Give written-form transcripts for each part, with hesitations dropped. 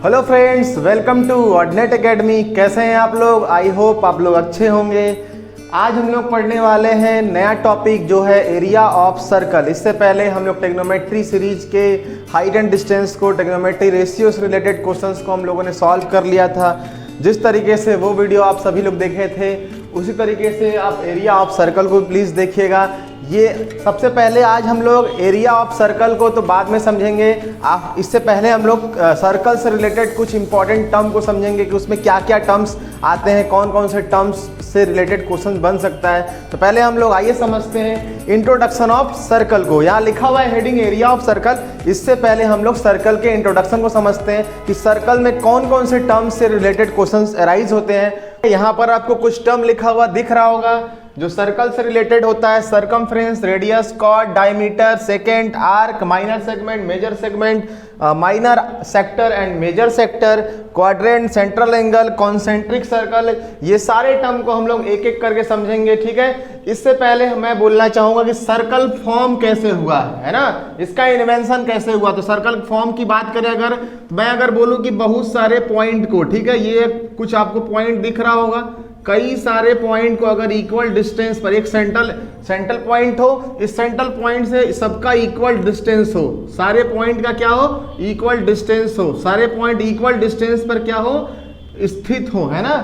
Hello friends, welcome to Ordinate Academy. कैसे हैं आप लोग? आई होप आप लोग अच्छे होंगे। आज हम लोग पढ़ने वाले हैं नया टॉपिक जो है एरिया ऑफ सर्कल। इससे पहले हम लोग टेक्नोमेट्री सीरीज के हाइट एंड डिस्टेंस को, टेक्नोमेट्री रेशियो से रिलेटेड क्वेश्चंस को हम लोगों ने सॉल्व कर लिया था। जिस तरीके से वो वीडियो आप सभी लोग देखे थे उसी तरीके से आप एरिया ऑफ सर्कल को प्लीज़ देखिएगा। ये सबसे पहले आज हम लोग एरिया ऑफ सर्कल को तो बाद में समझेंगे। आप इससे पहले हम लोग सर्कल से रिलेटेड कुछ इंपॉर्टेंट टर्म को समझेंगे कि उसमें क्या क्या टर्म्स आते हैं, कौन कौन से टर्म्स से रिलेटेड क्वेश्चन बन सकता है। तो पहले हम लोग आइए समझते हैं इंट्रोडक्शन ऑफ सर्कल को। यहाँ लिखा हुआ है हेडिंग एरिया ऑफ सर्कल। इससे पहले हम लोग सर्कल के इंट्रोडक्शन को समझते हैं कि सर्कल में कौन कौन से टर्म्स से रिलेटेड क्वेश्चन अराइज होते हैं। यहाँ पर आपको कुछ टर्म लिखा हुआ दिख रहा होगा जो सर्कल से रिलेटेड होता है। Circumference, radius, chord, diameter, secant, arc, minor segment, major segment, minor sector and major sector, quadrant, central angle, concentric circle. ये सारे टर्म को हम लोग एक एक करके समझेंगे, ठीक है। इससे पहले मैं बोलना चाहूँगा कि सर्कल फॉर्म कैसे हुआ है ना, इसका इन्वेंशन कैसे हुआ। तो सर्कल फॉर्म की बात करें अगर, मैं अगर बोलूँ कि बहुत सारे पॉइंट को, ठीक है, ये कुछ आपको पॉइंट दिख रहा होगा, कई सारे पॉइंट को अगर इक्वल डिस्टेंस पर एक सेंट्रल पॉइंट हो, इस सेंट्रल पॉइंट से सबका इक्वल डिस्टेंस हो, सारे पॉइंट का क्या हो, इक्वल डिस्टेंस हो, सारे पॉइंट इक्वल डिस्टेंस पर क्या हो, स्थित हो, है ना।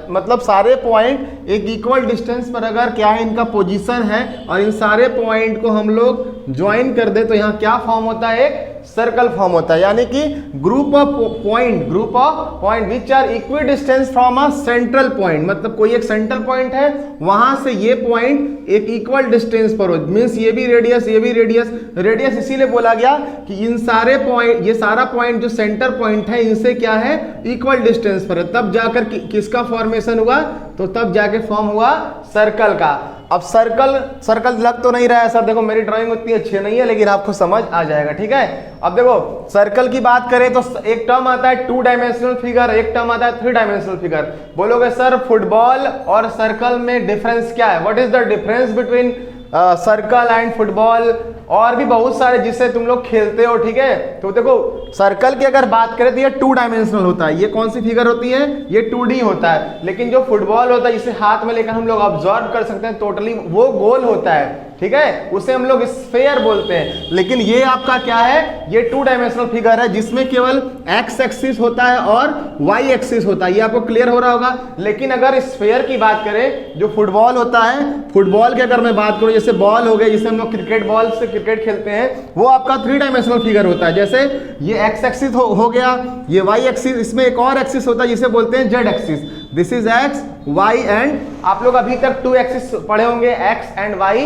मतलब सारे पॉइंट एक इक्वल डिस्टेंस पर अगर क्या है, इनका पोजीशन है और इन सारे पॉइंट को हम लोग ज्वाइन कर दे तो यहाँ क्या फॉर्म होता है, एक सर्कल फॉर्म होता है। यानी कि group of point which are equidistance from a central point. मतलब कोई एक सेंट्रल पॉइंट है, वहां से ये पॉइंट एक इक्वल डिस्टेंस पर हो, मीन्स ये भी रेडियस, ये भी रेडियस इसीलिए बोला गया कि इन सारे पॉइंट, ये सारा पॉइंट जो सेंटर पॉइंट है, इनसे क्या है, इक्वल डिस्टेंस पर है। तब जाकर किसका फॉर्मेशन हुआ, तो तब जाके फॉर्म हुआ सर्कल का। अब सर्कल लग तो नहीं रहा है सर, देखो मेरी ड्राइंग उतनी अच्छी नहीं है, लेकिन आपको समझ आ जाएगा, ठीक है। अब देखो सर्कल की बात करें तो एक टर्म आता है 2 डायमेंशनल फिगर, एक टर्म आता है 3 डायमेंशनल फिगर। बोलोगे सर फुटबॉल और सर्कल में डिफरेंस क्या है, what is the difference between circle and football, और भी बहुत सारे जिससे तुम लोग खेलते हो, ठीक है। तो देखो सर्कल की अगर बात करें तो ये 2 डायमेंशनल होता है। ये कौन सी फिगर होती है, ये 2D होता है। लेकिन जो फुटबॉल होता है जिसे हाथ में लेकर हम लोग ऑब्जर्व कर सकते हैं टोटली, वो गोल होता है, ठीक है, उसे हम लोग स्फेयर बोलते हैं। लेकिन ये आपका क्या है, ये 2 डायमेंशनल फिगर है जिसमें केवल एक्स एक्सिस होता है और वाई एक्सिस होता है। ये आपको क्लियर हो रहा होगा। लेकिन अगर स्फेयर की बात करें, जो फुटबॉल होता है, फुटबॉल की अगर मैं बात करूं, जैसे बॉल हो गए, जिसे हम लोग क्रिकेट बॉल से क्रिकेट खेलते हैं, वो आपका 3 डायमेंशनल फिगर होता है। जैसे ये एक्स एक्सिस हो गया, ये वाई एक्सिस, इसमें एक और एक्सिस होता है जिसे बोलते हैं Z axis. This is X, Y and, आप लोग अभी तक 2 एक्सिस पढ़े होंगे, एक्स एंड वाई,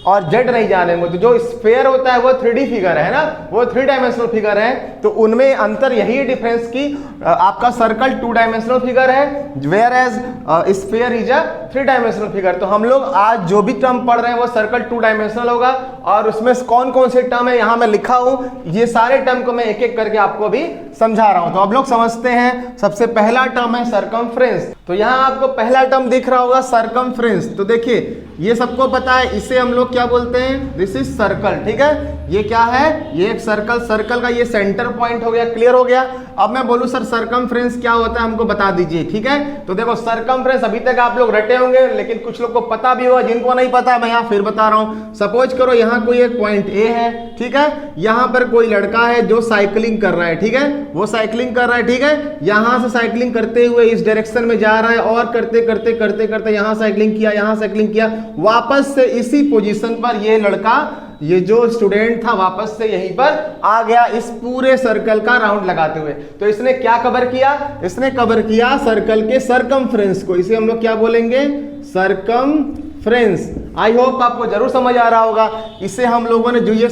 और जेड नहीं जाने होंगे। तो जो स्फेयर होता है वो 3D फिगर है ना, वो 3 डायमेंशनल फिगर है। तो उनमें अंतर यही है डिफरेंस की आपका सर्कल 2 डायमेंशनल फिगर है, whereas sphere is a 3 dimensional figure. तो हम लोग आज जो भी टर्म पढ़ रहे हैं वो सर्कल 2 डायमेंशनल होगा, और उसमें कौन कौन से टर्म है यहाँ मैं लिखा हूँ, ये सारे टर्म को मैं एक एक करके आपको भी समझा रहा हूँ। तो अब लोग समझते हैं। सबसे पहला टर्म है सर्कमफ्रेंस। तो यहाँ आपको पहला टर्म दिख रहा होगा सर्कमफ्रेंस। तो देखिए ये सबको पता है, इसे हम लोग क्या बोलते हैं, दिस इज सर्कल, ठीक है। ये क्या है, ये एक सर्कल का ये सेंटर पॉइंट हो गया, क्लियर हो गया। अब मैं बोलूं सर सर्कमफ्रेंस क्या होता है, हमको बता दीजिए, ठीक है। तो देखो सर्कमफ्रेंस अभी तक आप लोग रटे होंगे, लेकिन कुछ लोग को पता भी होगा, जिनको नहीं पता मैं यहाँ फिर बता रहा हूँ। सपोज करो यहाँ कोई एक पॉइंट ए है, ठीक है, यहाँ पर कोई लड़का है जो साइकिलिंग कर रहा है, ठीक है, वो साइकिलिंग कर रहा है, ठीक है, यहाँ से साइकिलिंग करते हुए इस डायरेक्शन में जा रहा है, और करते करते करते करते यहाँ साइकिलिंग किया, यहाँ साइकिलिंग किया, वापस से इसी पोजीशन पर ये लड़का, ये जो स्टूडेंट था, वापस से यहीं पर आ गया इस पूरे सर्कल का राउंड लगाते हुए। तो इसने क्या कवर किया, इसने कवर किया सर्कल के सर्कमफ्रेंस को। इसे हम लोग क्या बोलेंगे, सर्कमफ्रेंस। आई होप आपको जरूर समझ आ रहा होगा। इसे हम लोगों ने जो ये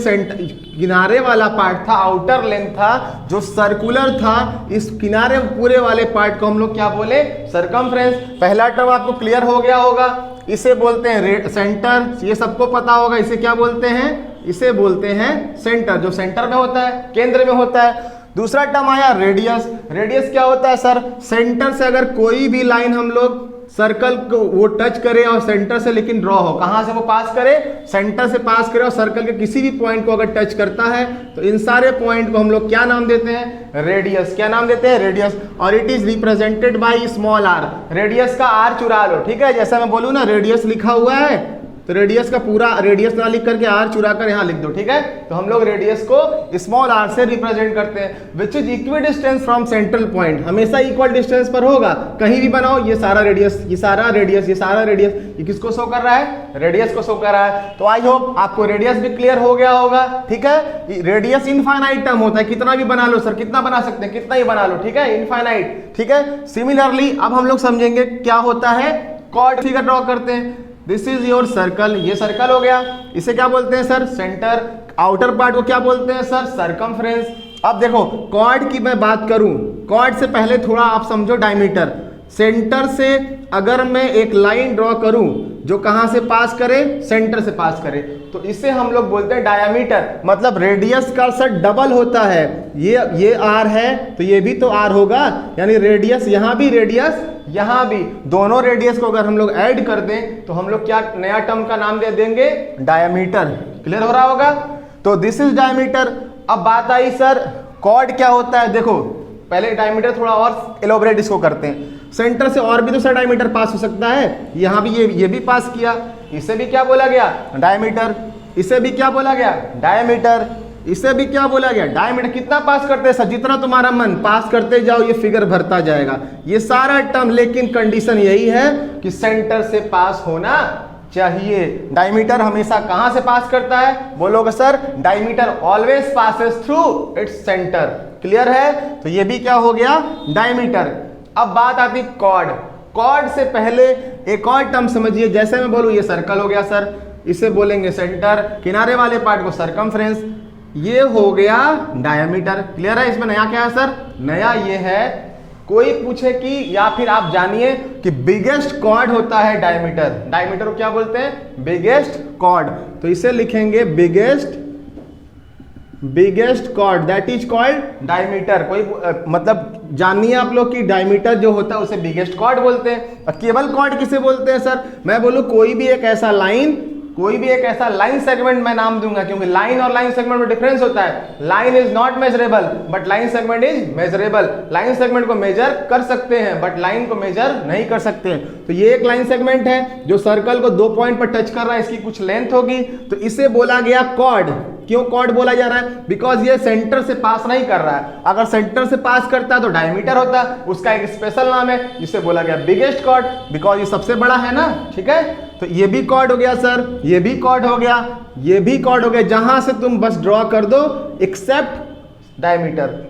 किनारे वाला पार्ट था, आउटर लेंथ था, जो सर्कुलर था, इस किनारे पूरे वाले पार्ट को हम लोग क्या बोले, सर्कमफ्रेंस। पहला टर्म आपको क्लियर हो गया होगा। इसे बोलते हैं सेंटर, ये सबको पता होगा। इसे क्या बोलते हैं, इसे बोलते हैं सेंटर, जो सेंटर में होता है, केंद्र में होता है। दूसरा टर्म आया रेडियस। रेडियस क्या होता है सर, सेंटर से अगर कोई भी लाइन हम लोग सर्कल को वो टच करे और सेंटर से लेकिन ड्रॉ हो, कहां से वो पास करे, सेंटर से पास करे और सर्कल के किसी भी पॉइंट को अगर टच करता है तो इन सारे पॉइंट को हम लोग क्या नाम देते हैं, रेडियस। क्या नाम देते हैं, रेडियस। और it is represented by small R, radius का आर चुरा लो, ठीक है। जैसा मैं बोलूँ ना रेडियस लिखा हुआ है तो रेडियस का पूरा रेडियस ना लिख करके आर चुरा कर यहाँ लिख दो, ठीक है। तो हम लोग रेडियस को स्मॉल आर से रिप्रेजेंट करते हैं, which is equi distance from central point, हमेशा इक्वल डिस्टेंस पर होगा, कहीं भी बनाओ ये सारा रेडियस, ये सारा रेडियस, ये सारा रेडियस, ये किसको शो कर रहा है, रेडियस को शो कर रहा है। तो आई होप आपको रेडियस भी क्लियर हो गया होगा, ठीक है। रेडियस इनफाइनाइट टर्म होता है, कितना भी बना लो सर, कितना बना सकते हैं, कितना ही बना लो, ठीक है, इनफाइनाइट, ठीक है। सिमिलरली अब हम लोग समझेंगे क्या होता है, कॉर्ड फिगर ड्रॉ करते हैं। दिस इज योर सर्कल, ये सर्कल हो गया, इसे क्या बोलते हैं सर, सेंटर। आउटर पार्ट को क्या बोलते हैं सर, सरकमफ्रेंस। अब देखो कॉर्ड की मैं बात करूं, कॉर्ड से पहले थोड़ा आप समझो डायमीटर। सेंटर से अगर मैं एक लाइन ड्रॉ करूं जो कहां से पास करे, सेंटर से पास करे, तो इसे हम लोग बोलते हैं डायमीटर। मतलब रेडियस का सर डबल होता है, ये आर है तो ये भी तो आर होगा, यानी रेडियस यहां भी, रेडियस यहां भी, दोनों रेडियस को अगर हम लोग ऐड कर दें तो हम लोग क्या नया टर्म का नाम दे देंगे, डायमीटर। क्लियर हो रहा होगा। तो दिस इज डायमीटर। अब बात आई सर कॉर्ड क्या होता है। देखो पहले डायमीटर थोड़ा और एलोबरेट इसको करते हैं। सेंटर से और भी तो सर डायमीटर पास हो सकता है, यहाँ भी ये भी पास किया, इसे भी क्या बोला गया, डायमीटर। इसे भी क्या बोला गया, डायमीटर। इसे भी क्या बोला गया, डायमीटर। कितना पास करते हैं सर, जितना तुम्हारा मन, पास करते जाओ, ये फिगर भरता जाएगा, ये सारा टर्म। लेकिन कंडीशन यही है कि सेंटर से पास होना चाहिए। डायमीटर हमेशा कहां से पास करता है, बोलोगे sir, diameter always passes through its centre. Clear है। तो ये भी क्या हो गया, डायमीटर। अब बात आती कॉर्ड। कॉर्ड से पहले एक और टर्म समझिए, जैसे मैं बोलूं ये सर्कल हो गया सर, इसे बोलेंगे सेंटर, किनारे वाले पार्ट को सरकमफ्रेंस, ये हो गया डायमीटर। क्लियर है। इसमें नया क्या है सर, नया ये है, कोई पूछे कि या फिर आप जानिए कि बिगेस्ट कॉर्ड होता है डायमीटर। डायमीटर को क्या बोलते हैं, बिगेस्ट कॉर्ड। तो इसे लिखेंगे biggest chord, that is called diameter. कोई मतलब जानिए आप लोग कि डायमीटर जो होता है उसे बिगेस्ट कॉर्ड बोलते हैं। और केबल कॉर्ड किसे बोलते हैं सर, मैं बोलूं कोई भी एक ऐसा लाइन सेगमेंट मैं नाम दूंगा, क्योंकि लाइन और लाइन सेगमेंट में डिफरेंस होता है। Line is not measurable but line segment is measurable. Line segment को मेजर कर सकते हैं बट लाइन को मेजर नहीं कर सकते हैं। तो ये एक लाइन सेगमेंट है जो सर्कल को 2 पॉइंट पर टच कर रहा है, इसकी कुछ लेंथ होगी, तो इसे बोला गया कॉर्ड। क्यों कॉर्ड बोला जा रहा है, बिकॉज ये सेंटर से पास नहीं कर रहा है। अगर सेंटर से पास करता तो डायमीटर होता, उसका एक स्पेशल नाम है जिसे बोला गया बिगेस्ट कॉर्ड, बिकॉज ये सबसे बड़ा है ना, ठीक है। तो ये भी कॉर्ड हो गया सर, ये भी कॉर्ड हो गया, ये भी कॉर्ड हो गया, जहां से तुम बस ड्रॉ कर दो एक्सेप्ट डायमीटर।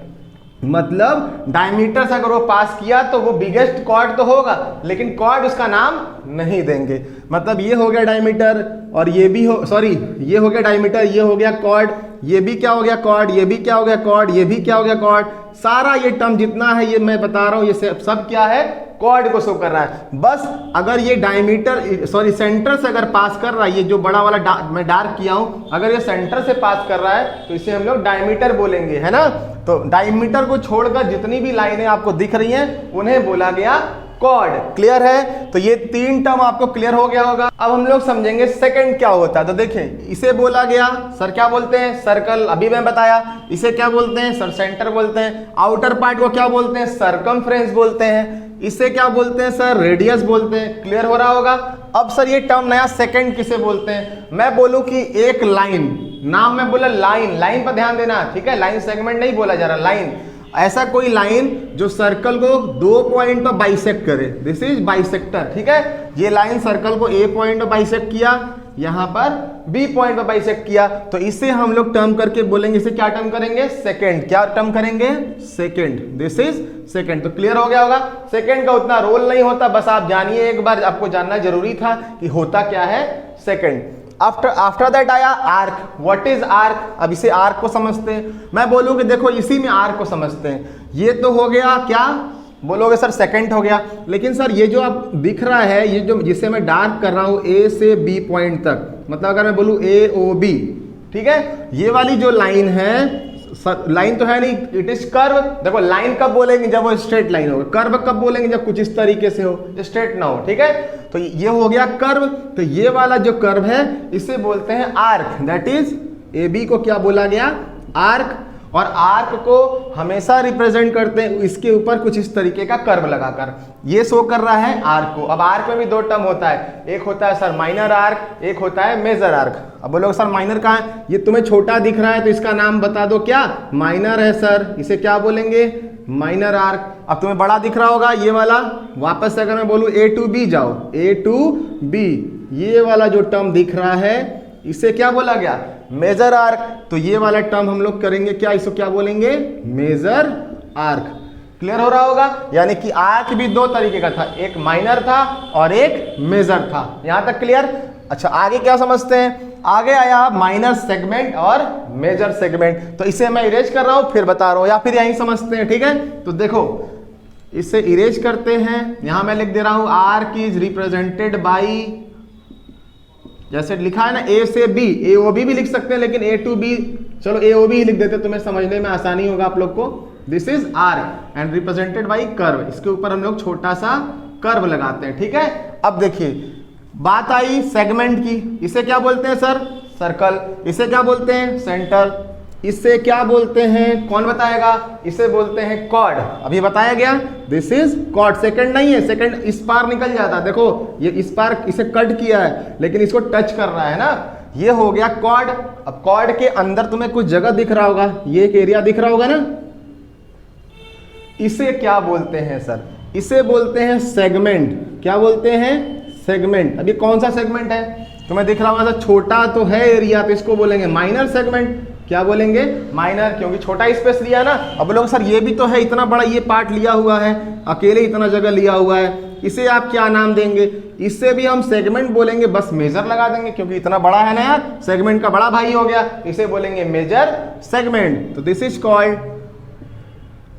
मतलब डायमीटर से अगर वो पास किया तो वो बिगेस्ट कॉर्ड तो होगा, लेकिन कॉर्ड उसका नाम नहीं देंगे। मतलब ये हो गया डायमीटर, और ये भी हो, सॉरी ये हो गया डायमीटर, ये हो गया कॉर्ड, ये भी क्या हो गया कॉर्ड, ये भी क्या हो गया कॉर्ड, ये भी क्या हो गया कॉर्ड। सारा ये टर्म जितना है ये मैं बता रहा हूं, ये सब क्या है, कॉर्ड को शो कर रहा है। बस अगर ये डायमीटर सॉरी सेंटर से अगर पास कर रहा है, ये जो बड़ा वाला मैं डार्क किया हूं, अगर ये सेंटर से पास कर रहा है तो इसे हम लोग डायमीटर बोलेंगे, है ना। तो डायमीटर को छोड़कर जितनी भी लाइनें आपको दिख रही हैं उन्हें बोला गया कॉर्ड। क्लियर है। तो ये 3 टर्म आपको क्लियर हो गया होगा। अब हम लोग समझेंगे सेकंड क्या होता है। तो देखें, इसे बोला गया सर क्या बोलते हैं, सर्कल, अभी मैं बताया। इसे क्या बोलते हैं सर, सेंटर बोलते हैं। आउटर पार्ट को क्या बोलते हैं, सरकमफ्रेंस बोलते हैं। इसे क्या बोलते हैं सर, रेडियस बोलते हैं। क्लियर हो रहा होगा। अब सर ये टर्म नया सेकंड किसे बोलते हैं, मैं बोलूं कि एक लाइन, नाम में बोला लाइन, लाइन पर ध्यान देना, ठीक है। लाइन सेगमेंट नहीं बोला जा रहा, लाइन। ऐसा कोई लाइन जो सर्कल को 2 पॉइंट पर बाइसेक्ट करे, दिस इज बाइसेक्टर, ठीक है। ये लाइन सर्कल को A पॉइंट पर बाइसेक्ट किया, यहां पर B पॉइंट पर बाइसेक्ट किया, तो इसे हम लोग टर्म करके बोलेंगे, इसे क्या टर्म करेंगे, सेकंड। क्या टर्म करेंगे, सेकंड। This is second. तो क्लियर हो गया होगा। सेकंड का उतना रोल नहीं होता, बस आप जानिए, एक बार आपको जानना जरूरी था कि होता क्या है सेकंड। आफ्टर दैट आया आर्क। व्हाट इज आर्क, अब इसे आर्क को समझते हैं। मैं बोलूं कि देखो इसी में आर्क को समझते हैं। ये तो हो गया क्या, बोलोगे सर सेकंड हो गया, लेकिन सर ये जो आप दिख रहा है, ये जो जिसे मैं डार्क कर रहा हूं A से B पॉइंट तक, मतलब अगर मैं बोलूं AOB, ठीक है, ये वाली जो लाइन है लाइन तो है नहीं, इट इज कर्व। देखो लाइन कब बोलेंगे, जब वो स्ट्रेट लाइन होगा। कर्व कब बोलेंगे, जब कुछ इस तरीके से हो, स्ट्रेट ना हो, ठीक है। तो ये हो गया कर्व। तो ये वाला जो कर्व है इसे बोलते हैं arc, that is A B को क्या बोला गया, आर्क। और आर्क को हमेशा रिप्रेजेंट करते हैं इसके ऊपर कुछ इस तरीके का कर्व लगाकर। ये शो कर रहा है आर्क को। अब आर्क में भी दो टर्म होता है, एक होता है सर माइनर आर्क, एक होता है मेजर आर्क। अब बोलोगे सर माइनर कहाँ है, ये तुम्हें छोटा दिख रहा है तो इसका नाम बता दो, क्या माइनर है सर, इसे क्या बोलेंगे, माइनर आर्क। अब तुम्हें बड़ा दिख रहा होगा ये वाला, वापस से अगर मैं बोलूँ ए टू बी जाओ, ए टू बी, ये वाला जो टर्म दिख रहा है इसे क्या बोला गया, मेजर आर्क। तो ये वाला टर्म हम लोग करेंगे क्या, इसको क्या बोलेंगे, मेजर आर्क। क्लियर हो रहा होगा। यानी कि आर्क भी दो तरीके का था, एक माइनर था और एक मेजर था। यहां तक क्लियर। अच्छा आगे क्या समझते हैं, आगे आया माइनर सेगमेंट और मेजर सेगमेंट। तो इसे मैं इरेज कर रहा हूं फिर बता रहा हूं, या फिर यहीं समझते हैं, ठीक है। तो देखो इसे इरेज करते हैं, यहां मैं लिख दे रहा हूं आर्क इज रिप्रेजेंटेड बाई, जैसे लिखा है ना ए से बी, ए ओ बी भी लिख सकते हैं, लेकिन ए टू बी, चलो ए ओ बी ही लिख देते, तुम्हें समझने में आसानी होगा आप लोग को। This is arc and represented by curve. इसके ऊपर हम लोग छोटा सा कर्व लगाते हैं, ठीक है। अब देखिए बात आई सेगमेंट की, इसे क्या बोलते हैं सर, सर्कल। इसे क्या बोलते हैं, सेंटर। इसे क्या बोलते हैं, कौन बताएगा, इसे बोलते हैं कॉर्ड। अभी बताया गया, दिस इज कॉर्ड। सेकंड नहीं है, सेकंड इस पार निकल जाता, देखो ये इस पार इसे कट किया है लेकिन इसको टच कर रहा है ना, ये हो गया कॉर्ड। अब कॉर्ड के अंदर तुम्हें कुछ जगह दिख रहा होगा, ये एक एरिया दिख रहा होगा ना, इसे क्या बोलते हैं सर, इसे बोलते हैं सेगमेंट। क्या बोलते हैं, सेगमेंट। अब ये कौन सा सेगमेंट है, तुम्हें दिख रहा होगा, छोटा तो है एरिया, तो इसको बोलेंगे माइनर सेगमेंट। क्या बोलेंगे, माइनर, क्योंकि छोटा स्पेस लिया ना। अब लोग सर ये भी तो है, इतना बड़ा ये पार्ट लिया हुआ है, अकेले इतना जगह लिया हुआ है, इसे आप क्या नाम देंगे, इससे भी हम सेगमेंट बोलेंगे, बस मेजर लगा देंगे क्योंकि इतना बड़ा है ना यार, सेगमेंट का बड़ा भाई हो गया, इसे बोलेंगे मेजर सेगमेंट। तो this is called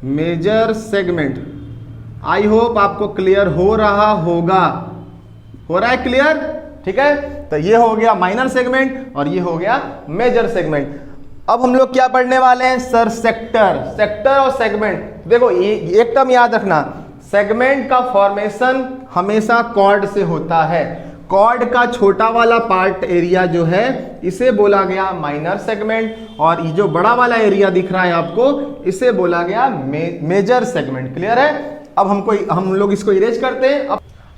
major segment. I hope आपको क्लियर हो रहा होगा, हो रहा है क्लियर, ठीक है। तो ये हो गया माइनर सेगमेंट और ये हो गया मेजर सेगमेंट। अब हम लोग क्या पढ़ने वाले हैं सर, सेक्टर। सेक्टर और सेगमेंट, देखो ये एक टर्म याद रखना, सेगमेंट का फॉर्मेशन हमेशा कॉर्ड से होता है। कॉर्ड का छोटा वाला पार्ट एरिया जो है इसे बोला गया माइनर सेगमेंट, और ये जो बड़ा वाला एरिया दिख रहा है आपको इसे बोला गया मेजर सेगमेंट। क्लियर है। अब हम लोग इसको इरेज करते हैं।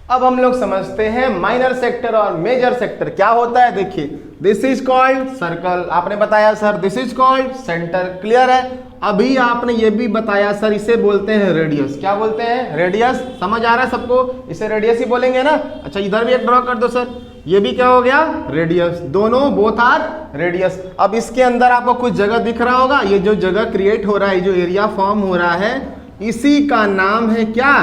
अब हम लोग समझते हैं माइनर सेक्टर और मेजर सेक्टर क्या होता है। देखिए दिस इज कॉल्ड सर्कल, आपने बताया sir this is called centre. Clear है। अभी आपने ये भी बताया सर इसे बोलते हैं रेडियस। क्या बोलते हैं, रेडियस। समझ आ रहा है सबको, इसे रेडियस ही बोलेंगे ना। अच्छा इधर भी एक ड्रॉ कर दो सर, ये भी क्या हो गया, रेडियस। दोनों बोथ आर रेडियस। अब इसके अंदर आपको कुछ जगह दिख रहा होगा, ये जो जगह क्रिएट हो रहा है, जो एरिया फॉर्म हो रहा है, इसी का नाम है क्या,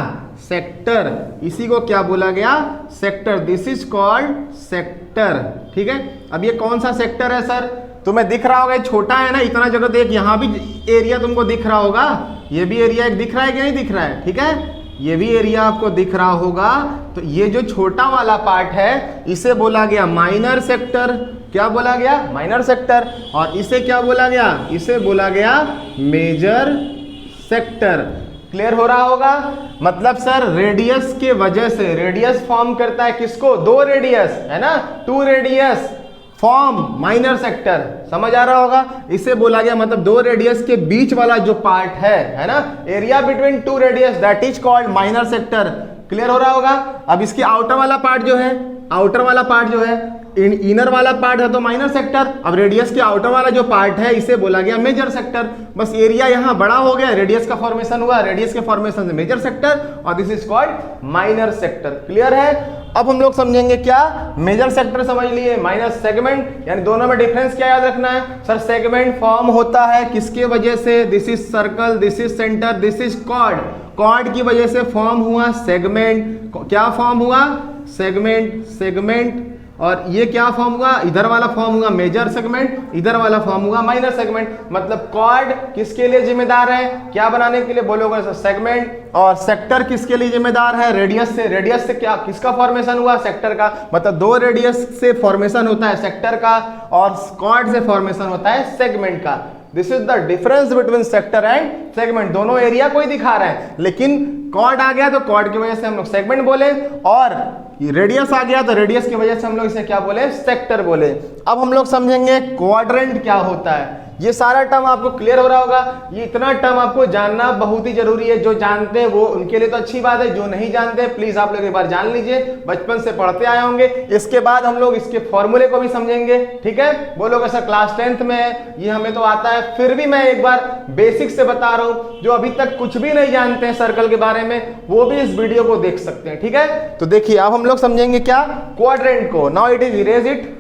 सेक्टर। इसी को क्या बोला गया, sector. This is called sector. ठीक है। अब ये कौन सा सेक्टर है सर, तुम्हें दिख रहा होगा, छोटा है ना, इतना जगह देख, यहाँ भी एरिया तुमको दिख रहा होगा, ये भी एरिया एक दिख रहा है कि नहीं दिख रहा है, ठीक है, ये भी एरिया आपको दिख रहा होगा। तो ये जो छोटा वाला पार्ट है इसे बोला गया माइनर सेक्टर। क्या बोला गया, माइनर सेक्टर। और इसे क्या बोला गया, इसे बोला गया मेजर सेक्टर। क्लियर हो रहा होगा। मतलब सर रेडियस के वजह से, रेडियस फॉर्म करता है किसको, दो रेडियस है ना, two radius form minor sector. समझ आ रहा होगा। इसे बोला गया मतलब दो रेडियस के बीच वाला जो पार्ट है ना, area between two radius, that is called minor sector. Clear हो रहा होगा। अब इसके आउटर वाला पार्ट जो है, आउटर वाला पार्ट जो है, इनर वाला पार्ट है तो माइनर सेक्टर। अब रेडियस के आउटर वाला जो पार्ट है इसे बोला गया मेजर सेक्टर। बस एरिया यहाँ बड़ा हो गया, रेडियस का फॉर्मेशन हुआ, रेडियस के फॉर्मेशन से मेजर सेक्टर, और this is called minor sector. Clear है। अब हम लोग समझेंगे क्या, मेजर सेक्टर समझ लिए, माइनर सेगमेंट, यानी दोनों में डिफरेंस क्या याद रखना है सर, सेगमेंट फॉर्म होता है किसके वजह से, this is circle, this is centre, this is chord. Chord की वजह से फॉर्म हुआ सेगमेंट। क्या फॉर्म हुआ, सेगमेंट, सेगमेंट। और ये क्या फॉर्म हुआ, इधर वाला फॉर्म हुआ मेजर सेगमेंट, इधर वाला फॉर्म हुआ माइनर सेगमेंट। मतलब कॉर्ड किसके लिए जिम्मेदार है, क्या बनाने के लिए बोलोगे सर, सेगमेंट। और सेक्टर किसके लिए जिम्मेदार है, रेडियस से। रेडियस से क्या, किसका फॉर्मेशन हुआ, सेक्टर का। मतलब दो रेडियस से फॉर्मेशन होता है सेक्टर का, और कॉर्ड से फॉर्मेशन होता है सेगमेंट का। This is the difference between sector and segment. दोनों एरिया को ही दिखा रहे हैं, लेकिन कॉर्ड आ गया तो कॉर्ड की वजह से हम लोग सेगमेंट बोले, और रेडियस आ गया तो रेडियस की वजह से हम लोग इसे क्या बोले, सेक्टर बोले। अब हम लोग समझेंगे क्वाड्रेंट क्या होता है। ये सारा टर्म आपको क्लियर हो रहा होगा। ये इतना टर्म आपको जानना बहुत ही जरूरी है। जो जानते हैं वो उनके लिए तो अच्छी बात है, जो नहीं जानते प्लीज आप लोग एक बार जान लीजिए, बचपन से पढ़ते आए होंगे। इसके बाद हम लोग इसके फॉर्मूले को भी समझेंगे, ठीक है। बोलोगे सर क्लास 10th में है, ये हमें तो आता है, फिर भी मैं एक बार बेसिक से बता रहा हूं। जो अभी तक कुछ भी नहीं जानते हैं सर्कल के बारे में, वो भी इस वीडियो को देख सकते हैं, ठीक है। तो देखिए अब हम लोग समझेंगे क्या, क्वाड्रेंट को। Now it is erase it.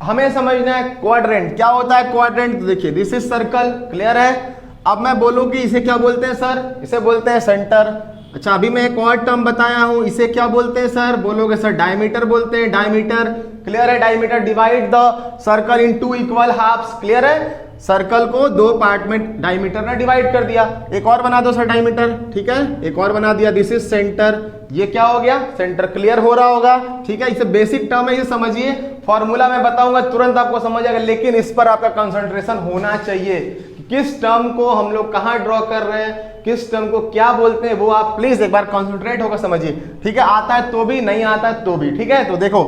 हमें समझना है क्वाड्रेंट क्या होता है। क्वाड्रेंट तो देखिए दिस इज सर्कल, क्लियर है। अब मैं बोलूं कि इसे क्या बोलते हैं सर, इसे बोलते हैं सेंटर। अच्छा अभी मैं एक और टर्म बताया हूं, इसे क्या बोलते हैं सर, बोलोगे सर डायमीटर बोलते हैं, डायमीटर, क्लियर है। Diameter divide the circle in 2 equal halves, clear है। सर्कल को 2 पार्ट में डायमीटर ने डिवाइड कर दिया। एक और बना दो सर डायमीटर, ठीक है, एक और बना दिया, दिस इज सेंटर। ये क्या हो गया, सेंटर, क्लियर हो रहा होगा, ठीक है। इसे बेसिक टर्म है, ये समझिए। फॉर्मूला मैं बताऊंगा तुरंत आपको समझ आएगा, लेकिन इस पर आपका कंसंट्रेशन होना चाहिए। किस टर्म को हम लोग कहां ड्रॉ कर रहे हैं, किस टर्म को क्या बोलते हैं, वो आप प्लीज एक बार कंसंट्रेट होकर समझिए, ठीक है। आता है तो भी, नहीं आता है तो भी, ठीक है। तो देखो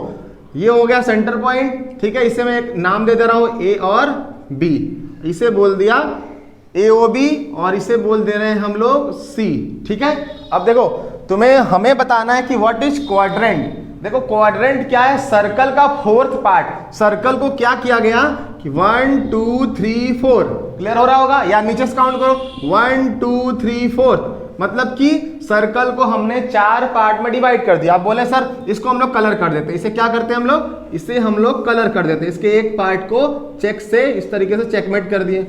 ये हो गया सेंटर पॉइंट, ठीक है। इसे मैं एक नाम दे दे रहा हूं ए और बी। इसे बोल दिया AOB और इसे बोल दे रहे हैं हम लोग C, ठीक है। अब देखो तुम्हें हमें बताना है कि व्हाट इज क्वाड्रेंट। देखो क्वाड्रेंट क्या है, सर्कल का 4th पार्ट। सर्कल को क्या किया गया कि 1 2 3 4, क्लियर हो रहा होगा, या नीचे से काउंट करो 1 2 3 4, मतलब कि सर्कल को हमने 4 पार्ट में डिवाइड कर दिया। आप बोले सर इसको हम लोग कलर कर देते हैं, इसे क्या करते हैं हम लोग, इसे हम लोग कलर कर देते हैं। इसके एक पार्ट को चेक से इस तरीके से चेकमेट कर दिए,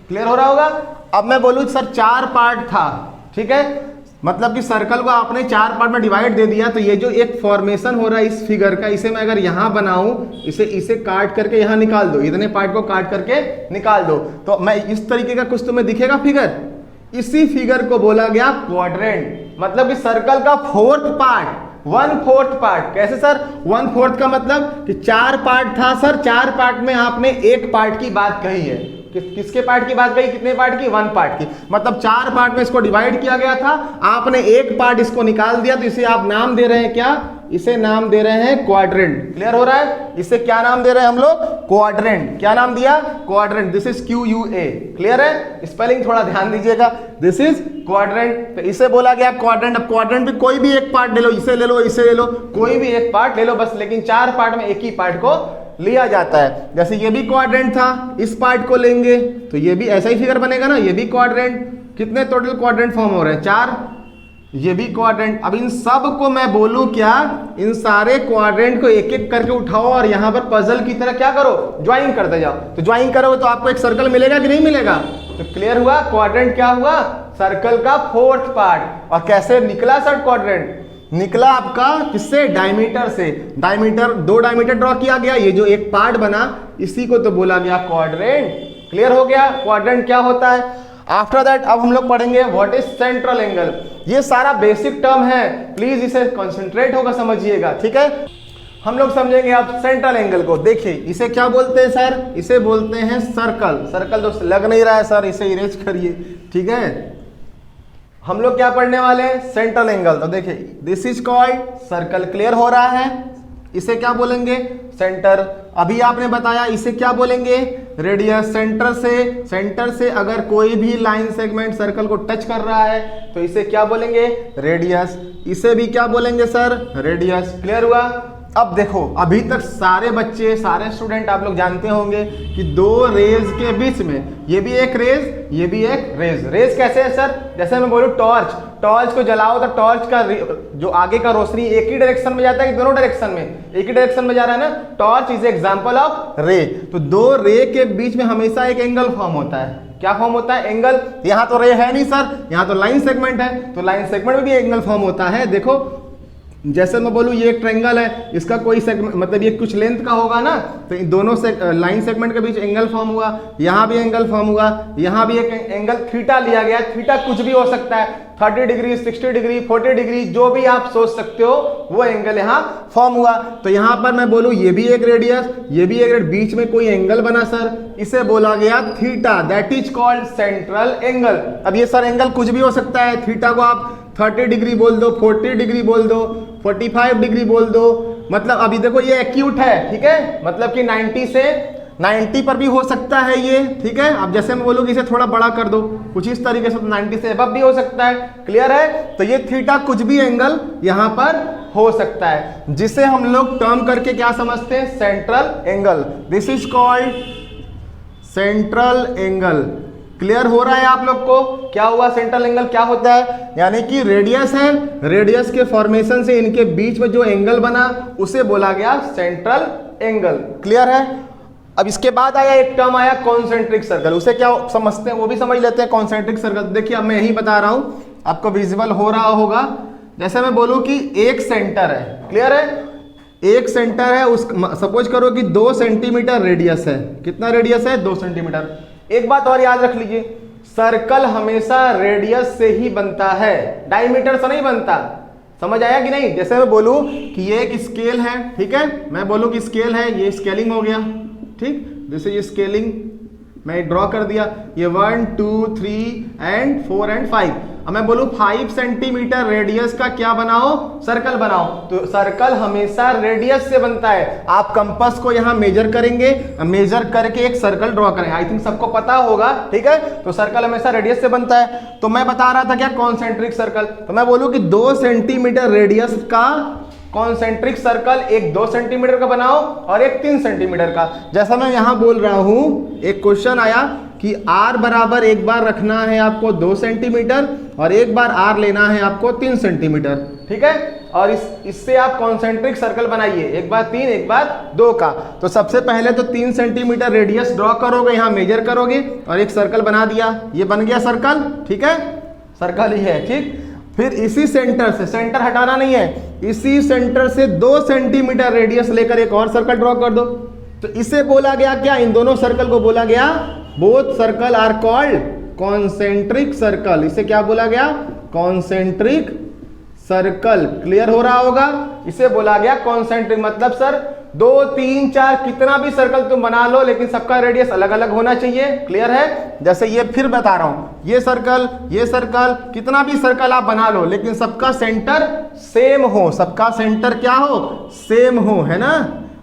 क्लियर हो रहा होगा। अब मैं बोलूं सर 4 पार्ट था, ठीक है, मतलब कि सर्कल को आपने 4 पार्ट में डिवाइड दे दिया। तो ये जो एक फॉर्मेशन हो रहा है इस फिगर का, इसे मैं अगर यहां बनाऊं, इसे काट करके यहां निकाल दो, इतने पार्ट को काट करके निकाल दो, तो मैं इस तरीके का कुछ तुम्हें दिखेगा फिगर। इसी फिगर को बोला गया क्वाड्रेंट, मतलब कि सर्कल का 4th पार्ट, 1/4 पार्ट। कैसे सर 1/4 का मतलब कि 4 पार्ट था सर, 4 पार्ट में आपने एक पार्ट की बात कही है। किसके पार्ट की बात कही, कितने पार्ट की, 1 पार्ट की, मतलब 4 पार्ट में इसको डिवाइड किया गया था, आपने एक पार्ट इसको निकाल दिया, तो इसे आप नाम दे रहे हैं क्या, इसे नाम दे रहे हैं क्वाड्रेंट। क्लियर हो रहा है, इसे क्या नाम दे रहे हैं हम लोग, क्वाड्रेंट। क्या नाम दिया, quadrant. This is QUA, clear है। स्पेलिंग थोड़ा ध्यान दीजिएगा, दिस इज क्वाड्रेंट। तो इसे बोला गया क्वाड्रेंट। अब क्वाड्रेंट में कोई भी एक पार्ट ले लो, इसे ले लो, इसे ले लो, कोई भी एक पार्ट ले लो बस, लेकिन 4 पार्ट में एक ही पार्ट को लिया जाता है। जैसे ये भी क्वाड्रेंट था, इस पार्ट को लेंगे तो ये भी ऐसा ही फिगर बनेगा ना, ये भी क्वाड्रेंट। कितने टोटल क्वाड्रेंट फॉर्म हो रहे हैं, 4, ये भी क्वाड्रेंट। अब इन सब को मैं बोलूं क्या, इन सारे क्वाड्रेंट को एक एक करके उठाओ और यहां पर पजल की तरह क्या करो, ज्वाइन करते जाओ। तो ज्वाइन करोगे तो आपको एक सर्कल मिलेगा कि नहीं मिलेगा। तो क्लियर हुआ, क्वाड्रेंट क्या हुआ, सर्कल का 4th पार्ट। और कैसे निकला सर क्वाड्रेंट, निकला आपका किससे, डायमीटर से। डायमीटर, 2 डायमीटर ड्रॉ किया गया, ये जो एक पार्ट बना इसी को तो बोला गया क्वाड्रेंट। क्लियर हो गया, क्वाड्रेंट क्या होता है। आफ्टर दैट अब हम लोग पढ़ेंगे व्हाट इज सेंट्रल एंगल। ये सारा बेसिक टर्म है, प्लीज इसे कंसंट्रेट होकर समझिएगा, ठीक है। हम लोग समझेंगे अब सेंट्रल एंगल को। देखिए इसे क्या बोलते हैं सर, इसे बोलते हैं सर्कल। सर्कल तो लग नहीं रहा है सर, इसे इरेज करिए, ठीक है। हम लोग क्या पढ़ने वाले हैं, सेंट्रल एंगल। तो देखिए this is called circle, clear हो रहा है। इसे क्या बोलेंगे, सेंटर। अभी आपने बताया इसे क्या बोलेंगे, रेडियस। सेंटर से अगर कोई भी लाइन सेगमेंट सर्कल को टच कर रहा है तो इसे क्या बोलेंगे, रेडियस। इसे भी क्या बोलेंगे सर, रेडियस। क्लियर हुआ। अब देखो अभी तक सारे बच्चे, सारे स्टूडेंट आप लोग जानते होंगे कि 2 रेज के बीच में, ये भी एक रेज, ये भी एक रेज। रेज कैसे है सर, जैसे मैं बोलूं टॉर्च को जलाओ तो टॉर्च का जो आगे का रोशनी एक ही डायरेक्शन में जाता है कि दोनों डायरेक्शन में, एक ही डायरेक्शन में जा रहा है ना। टॉर्च इज एग्जांपल ऑफ रे। तो 2 रे के बीच में हमेशा एक एंगल फॉर्म होता है। क्या फॉर्म होता है, एंगल। यहाँ तो रे है नहीं सर, यहाँ तो लाइन सेगमेंट है, तो लाइन सेगमेंट में भी एंगल फॉर्म होता है। देखो जैसे मैं बोलूँ ये एक ट्रायंगल है, इसका कोई सेगमेंट मतलब ये कुछ लेंथ का होगा ना, तो इन दोनों से लाइन सेगमेंट के बीच एंगल फॉर्म हुआ, यहाँ भी एंगल फॉर्म हुआ, यहाँ भी एक एंगल थीटा लिया गया। थीटा कुछ भी हो सकता है, 30 डिग्री, 60 डिग्री, 40 डिग्री, जो भी आप सोच सकते हो वो एंगल यहाँ फॉर्म हुआ। तो यहाँ पर मैं बोलूँ ये भी एक रेडियस, ये भी एक रेडियस, बीच में कोई एंगल बना सर, इसे बोला गया theta, that is called central angle. अब ये सर एंगल कुछ भी हो सकता है, थीटा को आप 30 डिग्री बोल दो, 40 डिग्री बोल दो, 45 डिग्री बोल दो, मतलब अभी देखो ये एक्यूट है, ठीक है, मतलब कि 90 से 90 पर भी हो सकता है ये, ठीक है। अब जैसे मैं बोलूँ कि इसे थोड़ा बड़ा कर दो कुछ इस तरीके से, तो 90 से अबव भी हो सकता है, क्लियर है। तो ये थीटा कुछ भी एंगल यहाँ पर हो सकता है, जिसे हम लोग टर्म करके क्या समझते हैं, central angle. This is called central angle. Clear हो रहा है आप लोग को क्या हुआ, सेंट्रल एंगल क्या होता है, यानी कि रेडियस है, रेडियस के फॉर्मेशन से इनके बीच में जो एंगल बना उसे बोला गया सेंट्रल एंगल। क्लियर है। अब इसके बाद आया एक टर्म आया कॉन्सेंट्रिक सर्कल, उसे क्या समझते हैं वो भी समझ लेते हैं। कॉन्सेंट्रिक सर्कल देखिए अब मैं यही बता रहा हूं, आपको विजिबल हो रहा होगा। जैसे मैं बोलूं कि एक सेंटर है, क्लियर है, एक सेंटर है, उस सपोज करो कि 2 सेंटीमीटर रेडियस है। कितना रेडियस है, 2 सेंटीमीटर। एक बात और याद रख लीजिए, सर्कल हमेशा रेडियस से ही बनता है, डायमीटर से नहीं बनता। समझ आया कि नहीं। जैसे मैं बोलूं कि ये एक स्केल है, ठीक है, मैं बोलूं कि स्केल है, ये स्केलिंग हो गया, ठीक, जैसे ये स्केलिंग मैं ड्रॉ कर दिया, ये 1 2 3 एंड 4 एंड 5। अब मैं बोलूं 5 सेंटीमीटर रेडियस का क्या बनाओ, सर्कल बनाओ, तो सर्कल हमेशा रेडियस से बनता है। आप कंपास को यहाँ मेजर करेंगे, मेजर करके एक सर्कल ड्रॉ करें, आई थिंक सबको पता होगा, ठीक है। तो सर्कल हमेशा रेडियस से बनता है। तो मैं बता रहा था क्या, कॉन्सेंट्रिक सर्कल। तो मैं बोलूं कि 2 सेंटीमीटर रेडियस का कॉन्सेंट्रिक सर्कल एक 2 सेंटीमीटर का बनाओ और एक 3 सेंटीमीटर का। जैसा मैं यहां बोल रहा हूं, एक क्वेश्चन आया कि r बराबर एक बार रखना है आपको 2 सेंटीमीटर और एक बार r लेना है आपको 3 सेंटीमीटर, ठीक है। और इससे आप कॉन्सेंट्रिक सर्कल बनाइए, एक बार 3 एक बार 2 का। तो सबसे पहले तो 3 सेंटीमीटर रेडियस ड्रॉ करोगे, यहाँ मेजर करोगे और एक सर्कल बना दिया, ये बन गया सर्कल, ठीक है, सर्कल ही है, ठीक। फिर इसी सेंटर से, सेंटर हटाना नहीं है, इसी सेंटर से 2 सेंटीमीटर रेडियस लेकर एक और सर्कल ड्रॉ कर दो। तो इसे बोला गया क्या, इन दोनों सर्कल को बोला गया, both circle are called concentric circle. इसे क्या बोला गया, कॉन्सेंट्रिक सर्कल। क्लियर हो रहा होगा, इसे बोला गया कॉन्सेंट्रिक। मतलब सर 2 3 4 कितना भी सर्कल तुम बना लो, लेकिन सबका रेडियस अलग अलग होना चाहिए। क्लियर है। जैसे ये फिर बता रहा हूं, ये सर्कल, ये सर्कल, कितना भी सर्कल आप बना लो, लेकिन सबका सेंटर सेम हो, सबका सेंटर क्या हो, सेम हो, है ना।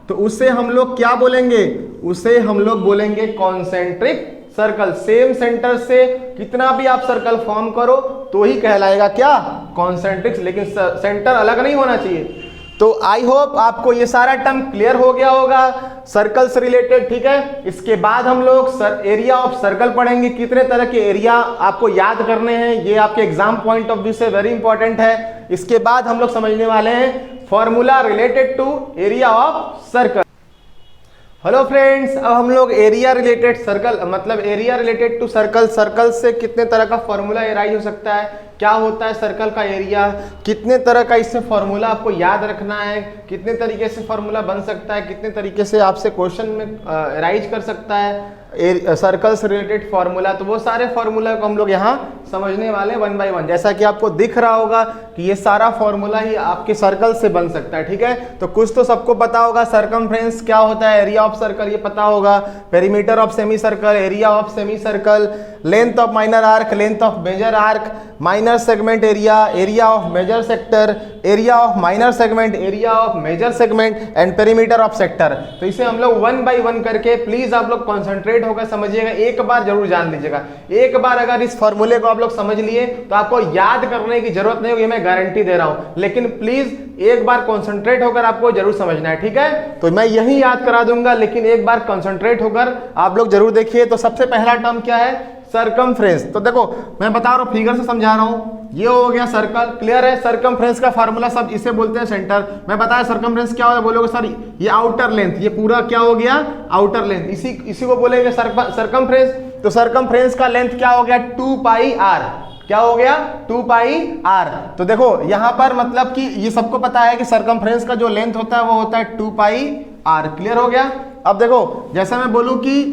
तो उसे हम लोग क्या बोलेंगे, उसे हम लोग बोलेंगे कॉन्सेंट्रिक सर्कल। सेम सेंटर से कितना भी आप सर्कल फॉर्म करो तो ही कहलाएगा क्या, कॉन्सेंट्रिक, लेकिन सेंटर अलग नहीं होना चाहिए। तो आई होप आपको ये सारा टर्म क्लियर हो गया होगा सर्कल से रिलेटेड, ठीक है। इसके बाद हम लोग एरिया ऑफ सर्कल पढ़ेंगे, कितने तरह के एरिया आपको याद करने हैं, ये आपके एग्जाम पॉइंट ऑफ व्यू से वेरी इंपॉर्टेंट है। इसके बाद हम लोग समझने वाले हैं formula related to area of circle. Hello friends, अब हम लोग एरिया रिलेटेड सर्कल, मतलब area related to circle, circle से कितने तरह का फॉर्मूला एराइज हो सकता है, क्या होता है सर्कल का एरिया, कितने तरह का इससे फॉर्मूला आपको याद रखना है, कितने तरीके से फॉर्मूला बन सकता है, कितने तरीके से आपसे क्वेश्चन में एराइज कर सकता है सर्कल से रिलेटेड फॉर्मूला। तो वो सारे फॉर्मूला को हम लोग यहाँ समझने वाले 1 बाय 1। जैसा कि आपको दिख रहा होगा कि ये सारा फॉर्मूला ही आपके सर्कल से बन सकता है, ठीक है। तो कुछ तो सबको पता होगा, सरकमफ्रेंस क्या होता है, एरिया ऑफ सर्कल ये पता होगा, perimeter of semicircle, area of semicircle, length of minor arc, length of major arc, minor segment area, area of major sector, area of minor segment, area of major segment and perimeter of sector. तो इसे हम लोग 1 bye 1 करके please आप लोग concentrate होकर समझिएगा, एक बार जरूर जान लीजिएगा। एक बार अगर इस फॉर्मूले को आप लोग समझ लिए तो आपको याद करने की जरूरत नहीं होगी, मैं गारंटी दे रहा हूं। लेकिन प्लीज एक बार कॉन्सेंट्रेट होकर आपको जरूर समझना है, ठीक है। तो मैं यही याद करा दूंगा, लेकिन एक बार कॉन्सेंट्रेट होकर आप लोग जरूर देखिए। तो सबसे पहला टर्म क्या है, सरकमफ्रेंस। तो देखो मैं बता रहा हूं, फिगर से समझा रहा हूं, ये हो गया सर्कल, क्लियर है। सरकमफ्रेंस का फार्मूला सब इसे बोलते हैं सेंटर। मैं बताया सरकमफ्रेंस क्या होगा, बोलोगे सर ये आउटर लेंथ, ये पूरा क्या हो गया, आउटर लेंथ, इसी को बोलेंगे सरकमफ्रेंस। तो सरकमफ्रेंस का लेंथ क्या हो गया, 2 पाई r, क्या हो गया 2 पाई r। तो देखो यहां पर मतलब कि ये सबको पता है कि सरकमफ्रेंस का जो लेंथ होता है वो होता है 2 पाई r। क्लियर हो गया। अब देखो जैसा मैं बोलूं कि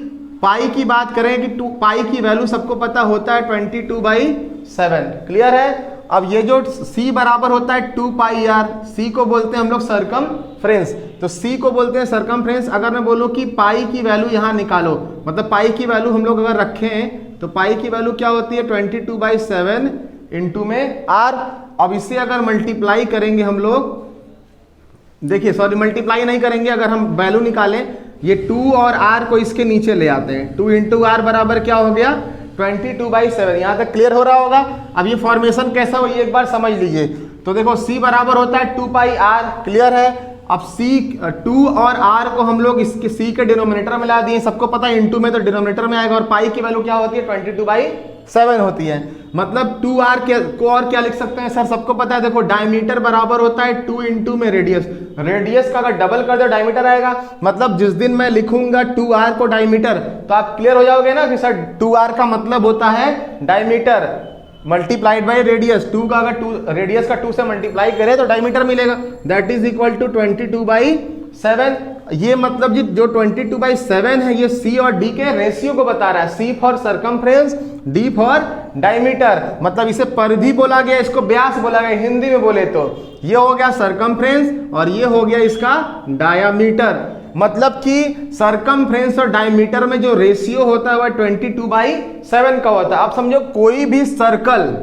पाई की बात करें कि 2 पाई की वैल्यू सबको पता होता है 22/7। क्लियर है। अब ये जो c बराबर होता है 2 पाई r, c को बोलते हैं हम लोग सरकमफ्रेंस, तो c को बोलते हैं सरकमफ्रेंस। अगर मैं बोलूं कि पाई की वैल्यू यहां निकालो, मतलब पाई की वैल्यू हम लोग अगर रखें तो पाई की वैल्यू क्या होती है 22/7 इंटू में r। अब इसे अगर मल्टीप्लाई करेंगे हम लोग, देखिए सॉरी मल्टीप्लाई नहीं करेंगे, अगर हम वैल्यू निकालें ये 2 और r को इसके नीचे ले आते हैं, 2 इंटू r बराबर क्या हो गया 22/7। यहां तक क्लियर हो रहा होगा। अब ये फॉर्मेशन कैसा हो ये एक बार समझ लीजिए। तो देखो c बराबर होता है 2 पाई r। क्लियर है। अब c 2 और r को हम लोग इसके c के डिनोमिनेटर में ला दिए, सबको पता है इंटू में तो डिनोमिनेटर में आएगा, और पाई की वैल्यू क्या होती है 22/7 होती है। मतलब 2r को और क्या लिख सकते हैं सर, सबको पता है, देखो डायमीटर बराबर होता है 2 इंटू में रेडियस। रेडियस का अगर डबल कर दो डायमीटर आएगा, मतलब जिस दिन मैं लिखूंगा 2r को डायमीटर तो आप क्लियर हो जाओगे ना कि सर 2r का मतलब होता है डायमीटर मल्टीप्लाइड बाई रेडियस। 2 का अगर 2 रेडियस का 2 से मल्टीप्लाई करें तो डायमीटर मिलेगा, दैट इज इक्वल टू 22/7। ये मतलब जी जो 22/7 है ये c और d के रेशियो को बता रहा है, c for circumference, d for diameter. मतलब इसे परिधि बोला गया, इसको व्यास बोला गया हिंदी में बोले तो। ये हो गया सरकमफ्रेंस और ये हो गया इसका डायामीटर। मतलब कि सरकमफ्रेंस और डायमीटर में जो रेशियो होता है वह 22/7 का होता है। आप समझो कोई भी सर्कल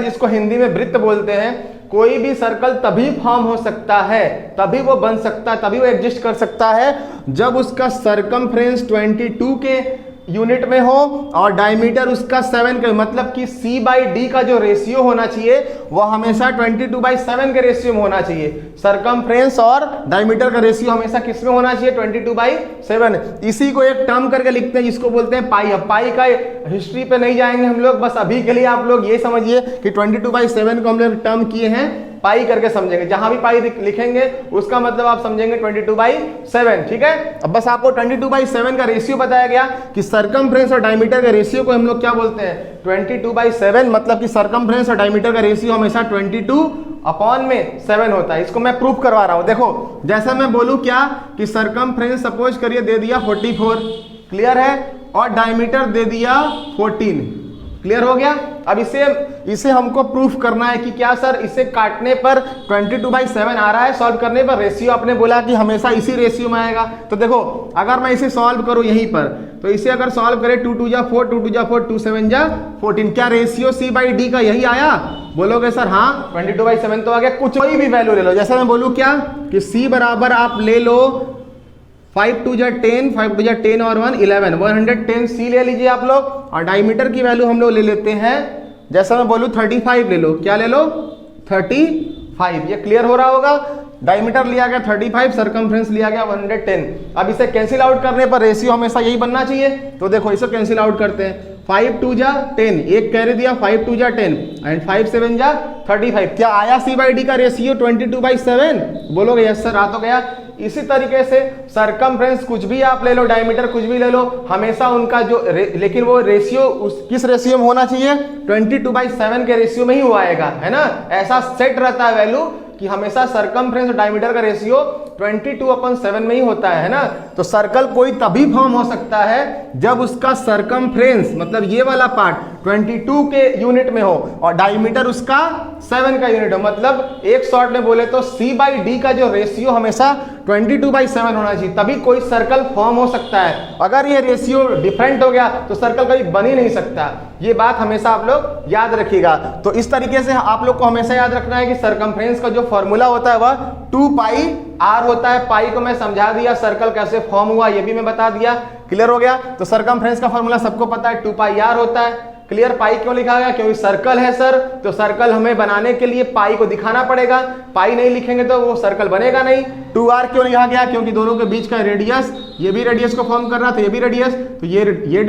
जिसको हिंदी में वृत्त बोलते हैं, कोई भी सर्कल तभी फॉर्म हो सकता है, तभी वो बन सकता है, तभी वो एग्जिस्ट कर सकता है जब उसका सरकमफ्रेंस 22 के यूनिट में हो और डायमीटर उसका 7 का। मतलब कि c/d का जो रेशियो होना चाहिए वह हमेशा 22/7 के रेशियो में होना चाहिए। सरकमफ्रेंस और डायमीटर का रेशियो हमेशा किस में होना चाहिए 22/7। इसी को एक टर्म करके लिखते हैं जिसको बोलते हैं पाई। अब पाई का हिस्ट्री पे नहीं जाएंगे हम लोग, बस अभी के लिए आप लोग ये समझिए कि 22/7 को हम लोग टर्म किए हैं पाई करके समझेंगे। जहां भी पाई लिखेंगे उसका मतलब आप समझेंगे 22/7। ठीक है। अब बस आपको 22/7 का रेशियो बताया गया कि सरकमफ्रेंस और डायमीटर के रेशियो को हम लोग क्या बोलते हैं 22/7। मतलब कि सरकमफ्रेंस और डायमीटर का रेशियो हमेशा 22/7 होता है। इसको मैं प्रूफ करवा रहा हूं। देखो जैसा मैं बोलूं क्या कि सरकमफ्रेंस सपोज करिए दे दिया 44, क्लियर है, और डायमीटर दे दिया 14। क्लियर हो गया। अब इसे हमको प्रूफ करना है कि क्या सर इसे काटने पर 22/7 आ रहा है, सॉल्व करने पर रेशियो आपने बोला कि हमेशा इसी रेशियो में आएगा। तो देखो अगर मैं इसे सॉल्व करूं यहीं पर, तो इसे अगर सॉल्व करें 2 2 जा 4, 2 2 जा 4, 2 7 जा 14, क्या रेशियो c/d का यही आया? बोलोगे सर हाँ 22/7 तो आ गया। कुछ कोई भी वैल्यू ले लो, जैसा मैं बोलूं क्या कि c बराबर आप ले लो 5 2 जा 10, 5 2 जा 10 और 1 11, 110 c ले लीजिए आप लोग। और डायमीटर की वैल्यू हम लोग ले लेते हैं, जैसा मैं बोलूं 35 ले लो। क्या ले लो 35। ये क्लियर हो रहा होगा। डायमीटर लिया गया 35, सरकमफ्रेंस लिया गया 110। अब इसे कैंसिल आउट करने पर रेशियो हमेशा यही बनना चाहिए। तो देखो इसे कैंसिल आउट करते हैं। 5 2 जा 10, एक कैरी दिया 5 2 जा 10 एंड 5 7 जा 35। क्या आया c/d का रेशियो 22/7? बोलोगे यस सर आ तो गया। इसी तरीके से सरकमफ्रेंस कुछ भी आप ले लो, डायमीटर कुछ भी ले लो, हमेशा उनका जो लेकिन वो रेशियो किस रेशियो में होना चाहिए 22/7 के रेशियो में ही वो आएगा, है ना। ऐसा सेट रहता है वैल्यू कि हमेशा सरकमफ्रेंस और डायमीटर का रेशियो 22/7 में ही होता है ना। तो सर्कल कोई तभी फॉर्म हो सकता है जब उसका सरकमफ्रेंस मतलब ये वाला पार्ट 22 के यूनिट में हो और डायमीटर उसका 7 का यूनिट हो। मतलब एक शॉर्ट में बोले तो c/d का जो रेशियो हमेशा 22/7 होना चाहिए, तभी कोई सर्कल फॉर्म हो सकता है। अगर ये रेशियो डिफरेंट हो गया तो सर्कल कभी बन ही नहीं सकता। ये बात हमेशा आप लोग याद रखिएगा। तो इस तरीके से आप लोग को हमेशा याद रखना है कि सरकमफ्रेंस का जो फॉर्मूला होता है वह 2 पाई r होता है। पाई को मैं समझा दिया, सर्कल कैसे फॉर्म हुआ ये भी मैं बता दिया। क्लियर हो गया। तो सरकमफ्रेंस का फॉर्मूला सबको पता है 2 पाई r होता है। क्लियर। पाई क्यों लिखा गया? क्योंकि सर्कल है सर, तो सर्कल हमें बनाने के लिए पाई को दिखाना पड़ेगा। पाई नहीं लिखेंगे तो वो सर्कल बनेगा नहीं। 2r क्यों लिखा गया? क्योंकि दोनों के बीच का रेडियस ये भी रेडियस को फॉर्म कर रहा, तो ये भी रेडियस, तो ये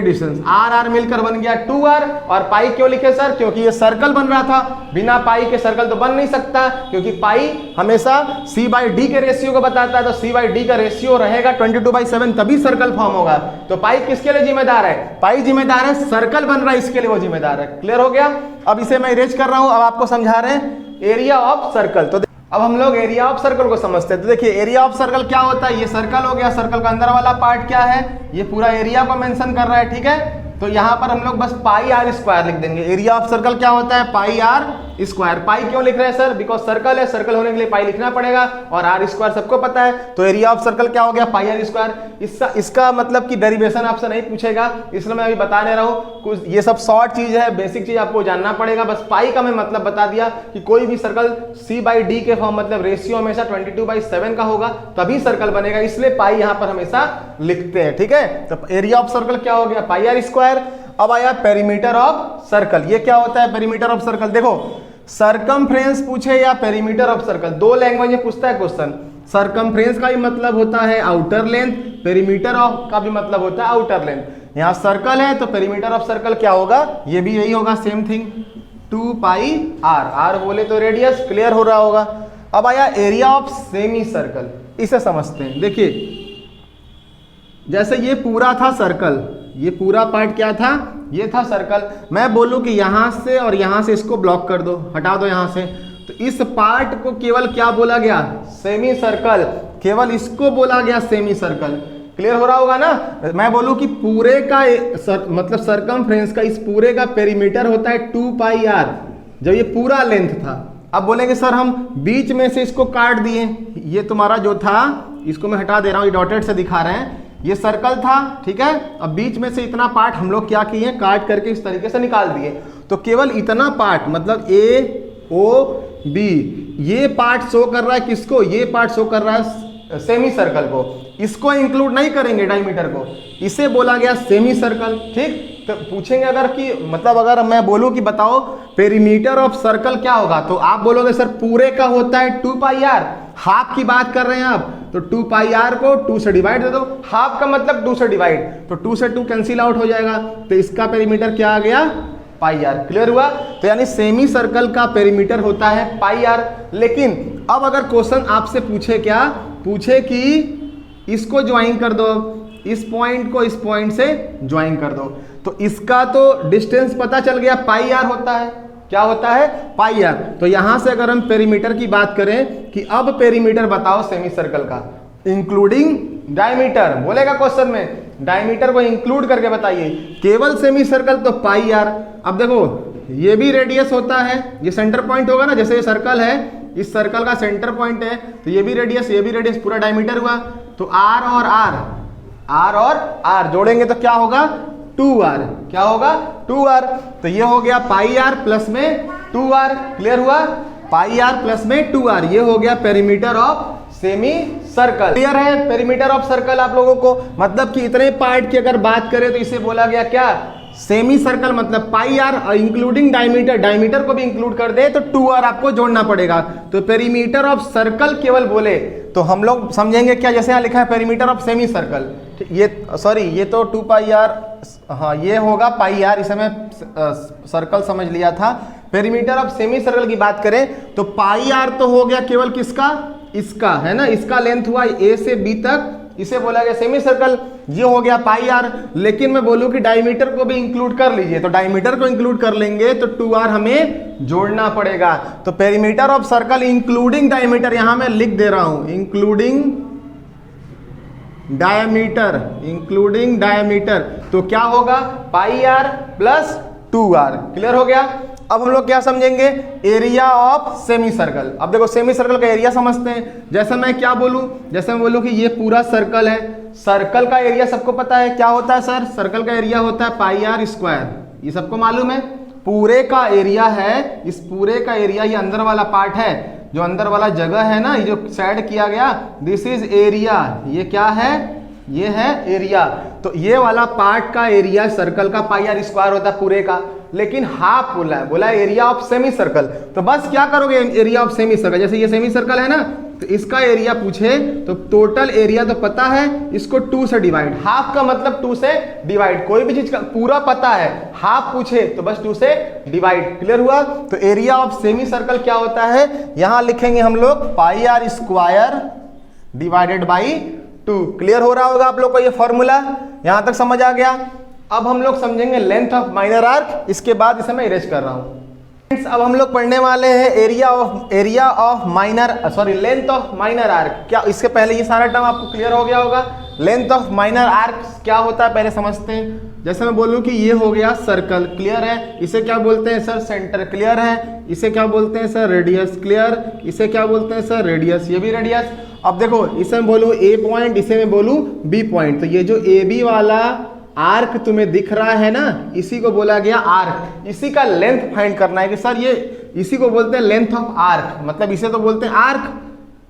डिस्टेंस आर आर मिलकर बन गया 2r। और पाई क्यों लिखे सर? क्योंकि ये सर्कल बन रहा था, बिना पाई के सर्कल तो बन नहीं सकता, क्योंकि पाई हमेशा c/d के रेशियो को बताता है, तो c/d का रेशियो रहेगा 22/7, तभी सर्कल फॉर्म होगा। तो पाई किसके लिए जिम्मेदार है? पाई जिम्मेदार है, सर्कल बन रहा है इसके लिए वो जिम्मेदार है। क्लियर हो गया? अब इसे मैं इरेज कर रहा हूं, अब आपको समझा रहे हैं एरिया ऑफ सर्कल। तो अब हम लोग एरिया ऑफ सर्कल को समझते हैं। तो देखिए एरिया ऑफ सर्कल क्या होता है, ये सर्कल हो गया, सर्कल का अंदर वाला पार्ट क्या है, ये पूरा एरिया को मेंशन कर रहा है, ठीक है। तो यहाँ पर हम लोग बस पाई आर स्क्वायर लिख देंगे। एरिया ऑफ सर्कल क्या होता है? पाई आर स्क्वायर। पाई क्यों लिख रहे हैं सर? बिकॉज सर्कल है, सर्कल होने के लिए पाई लिखना पड़ेगा, और आर स्क्वायर सबको पता है। तो एरिया ऑफ सर्कल क्या हो गया? पाई आर स्क्वायर। इसका मतलब कि डेरिवेशन आपसे नहीं पूछेगा, इसलिए मैं अभी बता नहीं रहा हूँ कुछ, ये सब शॉर्ट चीज है, बेसिक चीज आपको जानना पड़ेगा। बस पाई का मैं मतलब बता दिया कि कोई भी सर्कल c/d के फॉर्म मतलब रेशियो हमेशा 22/7 का होगा, तभी सर्कल बनेगा, इसलिए पाई यहाँ पर हमेशा लिखते हैं, ठीक है। तो एरिया ऑफ सर्कल क्या हो गया? पाई आर स्क्वायर। अब आया पेरीमीटर ऑफ सर्कल। ये क्या होता है पेरीमीटर ऑफ सर्कल? देखो सरकमफ्रेंस पूछे या पेरीमीटर ऑफ सर्कल, दो लैंग्वेज में पूछता है क्वेश्चन। सरकमफ्रेंस का भी मतलब होता है आउटर लेंथ, पेरीमीटर ऑफ का भी मतलब होता है आउटर लेंथ। यहाँ सर्कल है तो पेरीमीटर ऑफ सर्कल क्या होगा? ये भी यही होगा, सेम थिंग, 2πr। आर बोले तो रेडियस, क्लियर हो रहा होगा। अब आया एरिया ऑफ सेमी सर्कल, इसे समझते हैं। देखिए जैसे ये पूरा था सर्कल, ये पूरा पार्ट क्या था? ये था सर्कल। मैं बोलूं कि यहां से और यहां से इसको ब्लॉक कर दो, हटा दो यहां से, तो इस पार्ट को केवल क्या बोला गया? Semi circle. केवल इसको बोला गया सेमी सर्कल। क्लियर हो रहा होगा ना? मैं बोलूं कि पूरे का मतलब सरकमफ्रेंस का, इस पूरे का पेरीमीटर होता है 2πr, जब ये पूरा लेंथ था। अब बोलेंगे सर हम बीच में से इसको काट दिए, ये तुम्हारा जो था इसको मैं हटा दे रहा हूं, ये डॉटेड से दिखा रहे हैं, ये सर्कल था, ठीक है। अब बीच में से इतना पार्ट हम लोग क्या किए? काट करके इस तरीके से निकाल दिए। तो केवल इतना पार्ट मतलब AOB, ये पार्ट शो कर रहा है किसको? ये पार्ट शो कर रहा है सेमी सर्कल को। इसको इंक्लूड नहीं करेंगे डायमीटर को, इसे बोला गया सेमी सर्कल, ठीक। तो पूछेंगे अगर कि मतलब अगर मैं बोलूं कि बताओ पेरीमीटर ऑफ सर्कल क्या होगा, तो आप बोलोगे सर पूरे का होता है 2πr। हाफ की बात कर रहे हैं आप, तो 2πr को 2 से डिवाइड दे दो। हाफ का मतलब 2 से डिवाइड, तो 2 से 2 कैंसिल आउट हो जाएगा, तो इसका पेरीमीटर क्या आ गया? πr। क्लियर हुआ? तो यानी सेमी सर्कल का पेरीमीटर होता है πr। लेकिन अब अगर क्वेश्चन आपसे पूछे, क्या पूछे कि इसको ज्वाइन कर दो, इस पॉइंट को इस पॉइंट से ज्वाइन कर दो, तो इसका तो डिस्टेंस पता चल गया, πr होता है। क्या होता है? πr। तो यहां से अगर हम पेरीमीटर की बात करें कि अब पेरीमीटर बताओ सेमी सर्कल का, इंक्लूडिंग डायमीटर बोलेगा क्वेश्चन में, डायमीटर को इंक्लूड करके बताइए। केवल सेमी सर्कल तो πr। अब देखो ये भी रेडियस होता है, ये सेंटर पॉइंट होगा ना, जैसे ये सर्कल है, इस सर्कल का सेंटर पॉइंट है, तो ये भी रेडियस, ये भी रेडियस, पूरा डायमीटर हुआ। तो r और r जोड़ेंगे तो क्या होगा? 2r। क्या होगा? 2r। तो ये हो गया πr प्लस में 2r। क्लियर हुआ? πr प्लस में 2r, ये हो गया perimeter of semi circle. Clear है पेरीमीटर ऑफ सर्कल आप लोगों को? मतलब कि इतने पार्ट की अगर बात करें तो इसे बोला गया क्या? Semi circle. मतलब πr इंक्लूडिंग डायमीटर, डायमीटर को भी इंक्लूड कर दे तो 2r आपको जोड़ना पड़ेगा। तो पेरीमीटर ऑफ सर्कल केवल बोले तो हम लोग समझेंगे क्या? जैसे यहाँ लिखा है पेरीमीटर ऑफ सेमी सर्कल, ये सॉरी ये तो 2πr, हाँ ये होगा πr, इसे मैं सर्कल समझ लिया था। पेरीमीटर ऑफ सेमी सर्कल की बात करें तो πr तो हो गया केवल किसका? इसका, है ना, इसका लेंथ हुआ A से B तक, इसे बोला गया सेमी सर्कल, ये हो गया πr। लेकिन मैं बोलूं कि डायमीटर को भी इंक्लूड कर लीजिए, तो डायमीटर को इंक्लूड कर लेंगे तो 2r हमें जोड़ना पड़ेगा। तो perimeter of circle including diameter, यहां मैं लिख दे रहा हूं इंक्लूडिंग डायमीटर, इंक्लूडिंग डायमीटर, तो क्या होगा? πr plus 2r। क्लियर हो गया? अब हम लोग क्या समझेंगे? Area of semi circle. अब देखो सेमी सर्कल का एरिया समझते हैं। जैसे मैं क्या बोलूं? जैसे मैं बोलूं कि ये पूरा सर्कल है, सर्कल का एरिया सबको पता है क्या होता है सर? सर्कल का एरिया होता है πr स्क्वायर, ये सबको मालूम है। पूरे का एरिया है, इस पूरे का एरिया ये अंदर वाला पार्ट है, जो अंदर वाला जगह है ना, ये जो साइड किया गया, दिस इज एरिया। ये क्या है? ये है एरिया। तो ये वाला पार्ट का एरिया सर्कल का πr स्क्वायर होता है पूरे का, लेकिन हाफ बोला है, बोला एरिया ऑफ सेमी सर्कल। तो बस क्या करोगे? एरिया ऑफ सेमी सर्कल, जैसे ये सेमी सर्कल है ना, तो इसका एरिया पूछे तो टोटल एरिया तो पता है, इसको 2 से डिवाइड, हाफ का मतलब 2 से डिवाइड, कोई भी चीज का पूरा पता है, हाफ पूछे तो बस 2 से डिवाइड। क्लियर हुआ? तो एरिया ऑफ सेमी सर्कल क्या होता है, यहां लिखेंगे हम लोग pi are square divided by 2। Clear हो रहा होगा आप लोग को ये फॉर्मूला, यहां तक समझ आ गया। अब हम लोग समझेंगे लेंथ ऑफ माइनर आर्क, इसके बाद इसे मैं इरेज कर रहा हूं। अब हम लोग पढ़ने वाले हैं area of minor, sorry length of minor arc. क्या इसके पहले ये सारा टर्म आपको क्लियर हो गया होगा? लेंथ ऑफ माइनर आर्क क्या होता है पहले समझते हैं। जैसे मैं बोलूं कि ये हो गया सर्कल, क्लियर है, इसे क्या बोलते हैं सर, सेंटर, क्लियर है, इसे क्या बोलते हैं सर, रेडियस, क्लियर, इसे क्या बोलते हैं सर, रेडियस, ये भी रेडियस। अब देखो इसे मैं बोलूं ए पॉइंट, इसे मैं बोलूं बी पॉइंट, तो ये जो ए बी वाला आर्क तुम्हें दिख रहा है ना, इसी को बोला गया आर्क। इसी का लेंथ फाइंड करना है कि सर ये इसी को बोलते हैं लेंथ ऑफ आर्क, मतलब इसे तो बोलते हैं आर्क,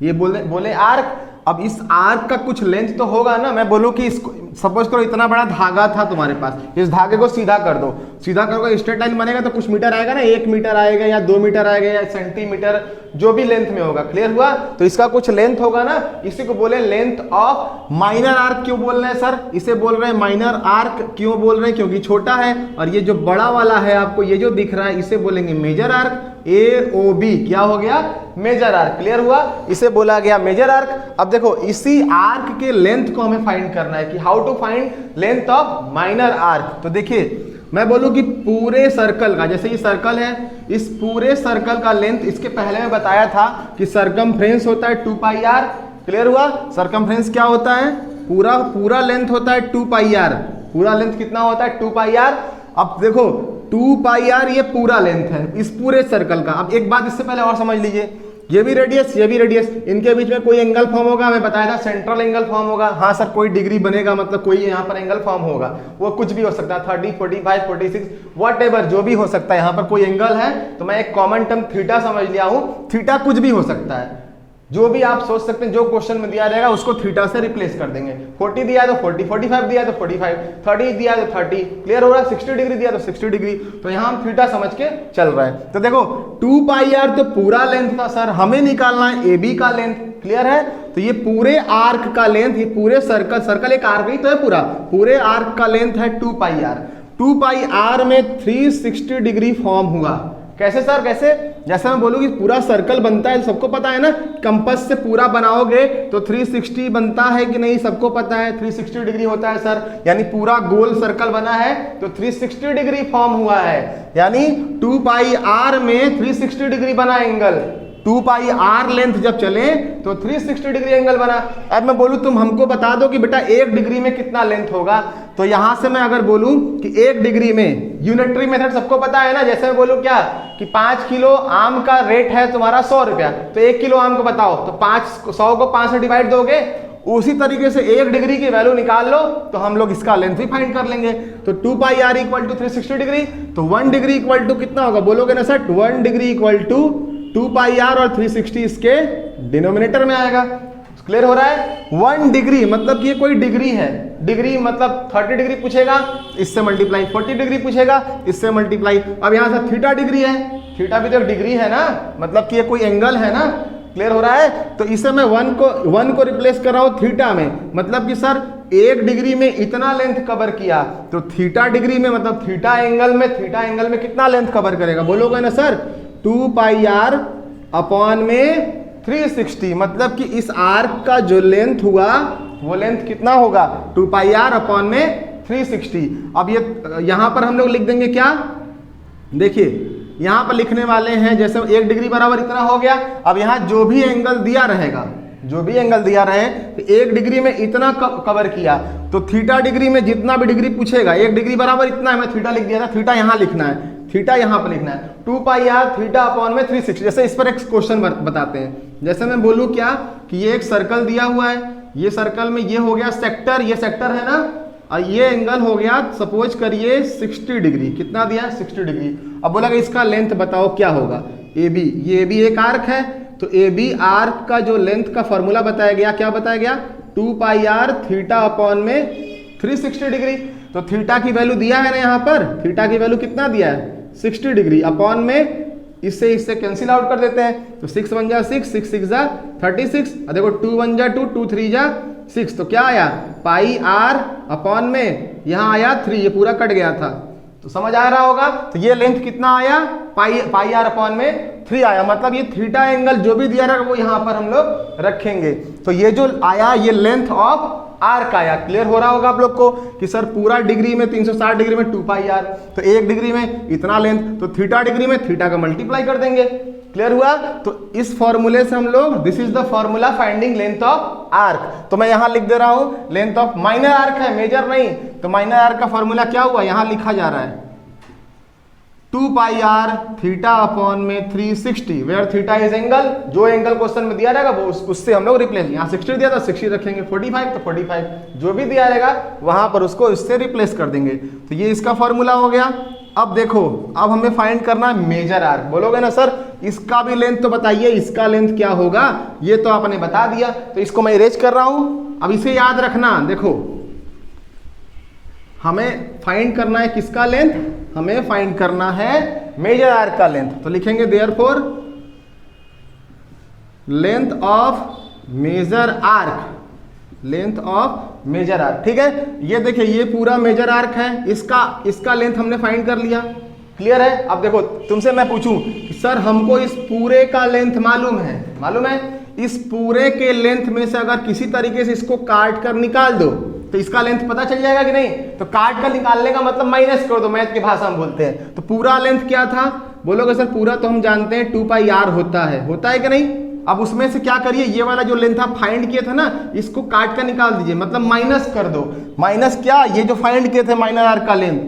ये बोले आर्क। अब इस आर्क का कुछ लेंथ तो होगा ना, मैं बोलूं कि इसको सपोज करो इतना बड़ा धागा था तुम्हारे पास, इस धागे को सीधा कर दो, सीधा करोगे स्ट्रेट लाइन बनेगा तो कुछ मीटर आएगा ना, 1 मीटर आएगा या 2 मीटर आएगा या सेंटीमीटर, जो भी लेंथ में होगा। क्लियर हुआ? तो इसका कुछ लेंथ होगा ना, इसी को बोले लेंथ ऑफ माइनर आर्क। क्यों बोल रहे हैं सर, इसे बोल रहे हैं माइनर आर्क, क्यों बोल रहे हैं, क्योंकि छोटा है। और ये जो बड़ा वाला है आपको ये जो दिख रहा है, इसे बोलेंगे मेजर आर्क, ए ओ बी, क्या हो गया, मेजर आर्क। क्लियर हुआ? इसे बोला गया मेजर आर्क। अब देखो इसी आर्क के लेंथ को हमें फाइंड करना है कि how to find length of minor arc. तो देखिए मैं बोलूं कि पूरे सर्कल का, जैसे ये सर्कल है, इस पूरे सर्कल का लेंथ, इसके पहले मैं बताया था कि सरकमफ्रेंस होता है 2 पाई आर। क्लियर हुआ? सरकमफ्रेंस क्या होता है, पूरा लेंथ होता है 2 पाई आर। पूरा लेंथ कितना होता है, 2 पाई आर। अब देखो 2 पाई आर ये पूरा लेंथ है इस पूरे सर्कल का। अब एक बात इससे पहले और समझ लीजिए, ये भी रेडियस, ये भी रेडियस, इनके बीच में कोई एंगल फॉर्म होगा, हमें बताया था सेंट्रल एंगल फॉर्म होगा। हाँ सर, कोई डिग्री बनेगा, मतलब कोई यहाँ पर एंगल फॉर्म होगा, वो कुछ भी हो सकता है, 30, 45, 46, व्हाटएवर, जो भी हो सकता है। यहाँ पर कोई एंगल है तो मैं एक कॉमन टर्म थीटा समझ लिया हूँ, थीटा कुछ भी हो सकता है, जो भी आप सोच सकते हैं, जो क्वेश्चन में दिया रहेगा उसको थीटा से रिप्लेस कर देंगे। 40 दिया है तो 40, 45 दिया है तो 45, 30 दिया है तो 30, क्लियर हो रहा है, 60 डिग्री दिया तो 60 डिग्री, तो यहाँ हम थीटा समझ के चल रहा है। तो देखो 2 पाई आर तो पूरा लेंथ था सर, हमें निकालना है ए बी का लेंथ। क्लियर है? तो ये पूरे आर्क का लेंथ, ये पूरे सर्कल एक आर्क ही तो है पूरा, पूरे आर्क का लेंथ है 2 पाई आर। 2 पाई आर में 360 डिग्री फॉर्म हुआ। कैसे सर, कैसे? जैसे मैं बोलूँ कि पूरा सर्कल बनता है, सबको पता है ना, कंपास से पूरा बनाओगे तो 360 बनता है कि नहीं, सबको पता है 360 डिग्री होता है सर, यानी पूरा गोल सर्कल बना है तो 360 डिग्री फॉर्म हुआ है, यानी 2 पाई आर में 360 डिग्री बना एंगल। 2 पाई आर लेंथ जब चले तो 360 डिग्री एंगल बना। अब मैं बोलूं तुम हमको बता दो कि बेटा 1 डिग्री में कितना लेंथ होगा, तो यहां से मैं अगर बोलूं कि 1 डिग्री में, यूनिटरी मेथड सबको पता है ना, जैसे मैं बोलूं क्या कि 5 किलो आम का रेट है तुम्हारा 100 रुपया, तो 1 किलो आम को बताओ तो 100 को 5 से डिवाइड दोगे, उसी तरीके से 1 डिग्री की वैल्यू निकाल लो तो हम लोग इसका लेंथ भी फाइंड कर लेंगे। तो 2 pi R equal to 360 degree, तो 1 डिग्री इक्वल टू कितना होगा, बोलोगे ना sir, 1 degree equal to 2 pi R और 360 इसके डिनोमिनेटर में आएगा। क्लियर हो रहा है? 1 डिग्री मतलब कि ये कोई डिग्री है, डिग्री मतलब 30 डिग्री पूछेगा इससे मल्टीप्लाई, 40 डिग्री पूछेगा इससे मल्टीप्लाई। अब यहां से थीटा डिग्री है, थीटा भी तो डिग्री है ना, मतलब कि ये कोई एंगल है ना। क्लियर हो रहा है? तो इसे मैं 1 को रिप्लेस कर रहा हूं थीटा में, मतलब कि सर 1 डिग्री में इतना लेंथ कवर किया, तो थीटा डिग्री में मतलब थीटा एंगल में कितना लेंथ कवर करेगा, बोलोगे ना सर, 2 पाई आर अपॉन में 360, मतलब कि इस आर्क का जो लेंथ हुआ वो लेंथ कितना होगा, 2 पाई आर अपॉन में 360। अब ये यहां पर हम लोग लिख देंगे क्या, देखिए यहां पर लिखने वाले हैं, जैसे 1 डिग्री बराबर इतना हो गया। अब यहां जो भी एंगल दिया रहेगा, जो भी एंगल दिया रहे, तो 1 डिग्री में इतना कवर किया, तो थीटा डिग्री में जितना भी डिग्री पूछेगा, 1 डिग्री बराबर इतना है, मैं थीटा लिख दिया था, थीटा यहां लिखना है, थीटा यहां पर लिखना है, 2 पाई आर थीटा अपॉन में 360। जैसे इस पर एक क्वेश्चन बताते हैं, जैसे मैं बोलूं क्या कि ये एक सर्कल दिया हुआ है, ये सर्कल में ये हो गया सेक्टर, ये सेक्टर है ना, और ये एंगल हो गया सपोज करिए 60 डिग्री, कितना दिया 60 डिग्री। अब बोला कि इसका लेंथ बताओ क्या होगा, ए बी, ये भी एक आर्क है, तो ए बी आर्क का जो लेंथ का फॉर्मूला बताया गया, क्या बताया गया, 2 पाई आर थीटा अपॉन में 360 डिग्री। तो थीटा की वैल्यू दिया है ना यहाँ पर, थीटा की वैल्यू कितना दिया है 60 डिग्री अपॉन में इससे इससे कैंसिल आउट कर देते हैं, तो 6 1 जा 6, 6 6 जा 36, और देखो 2 1 जा 2, 2 3 जा 6, तो क्या आया पाई आर अपॉन में यहाँ आया 3, ये पूरा कट गया था, तो समझ आ रहा होगा। तो ये लेंथ कितना आया पाई आर अपॉन में 3 आया, मतलब ये थीटा एंगल जो भी दिया रहेगा वो यहाँ पर हम लोग रखेंगे। तो ये जो आया ये लेंथ ऑफ आर्क आया। क्लियर हो रहा होगा आप लोग को कि सर पूरा डिग्री में 360 डिग्री में 2 पाई आर, तो 1 डिग्री में इतना लेंथ, तो थीटा डिग्री में थीटा का मल्टीप्लाई कर देंगे। क्लियर हुआ। तो इस फॉर्मूले से हम लोग, this is the formula finding length of arc. तो मैं यहां लिख दे रहा हूं लेंथ ऑफ माइनर आर्क है, मेजर नहीं, तो माइनर आर्क का फॉर्मूला क्या हुआ यहां लिखा जा रहा है 2 पाई आर थीटा अपॉन में 360, वेयर थीटा इज एंगल, जो एंगल क्वेश्चन में दिया रहेगा वो उससे हम लोग रिप्लेस, यहाँ 60 दिया था 60 रखेंगे, 45 तो 45, जो भी दिया रहेगा वहां पर उसको इससे रिप्लेस कर देंगे। तो ये इसका फॉर्मूला हो गया। अब देखो, अब हमें फाइंड करना है मेजर आर्क। बोलोगे ना सर इसका भी लेंथ तो बताइए, इसका लेंथ क्या होगा, ये तो आपने बता दिया, तो इसको मैं इरेज कर रहा हूं। अब इसे याद रखना, देखो हमें फाइंड करना है किसका लेंथ, हमें फाइंड करना है मेजर आर्क का लेंथ। तो लिखेंगे therefore length of major arc, length of major arc. ठीक है, ये देखिए ये पूरा मेजर आर्क है, इसका लेंथ हमने फाइंड कर लिया। क्लियर है। अब देखो तुमसे मैं पूछूं सर हमको इस पूरे का लेंथ मालूम है, इस पूरे के लेंथ में से अगर किसी तरीके से इसको काट कर निकाल दो तो इसका लेंथ पता चल जाएगा कि नहीं। तो काट कर निकालने का मतलब माइनस कर दो, मैथ की भाषा में बोलते हैं। तो पूरा लेंथ क्या था, बोलोगे सर पूरा तो हम जानते हैं 2 पाई आर होता है कि नहीं। अब उसमें से क्या करिए, ये वाला जो लेंथ आप फाइंड किए थे ना, इसको काट कर निकाल दीजिए, मतलब माइनस कर दो। माइनस क्या, ये जो फाइंड किए थे माइनर आर का length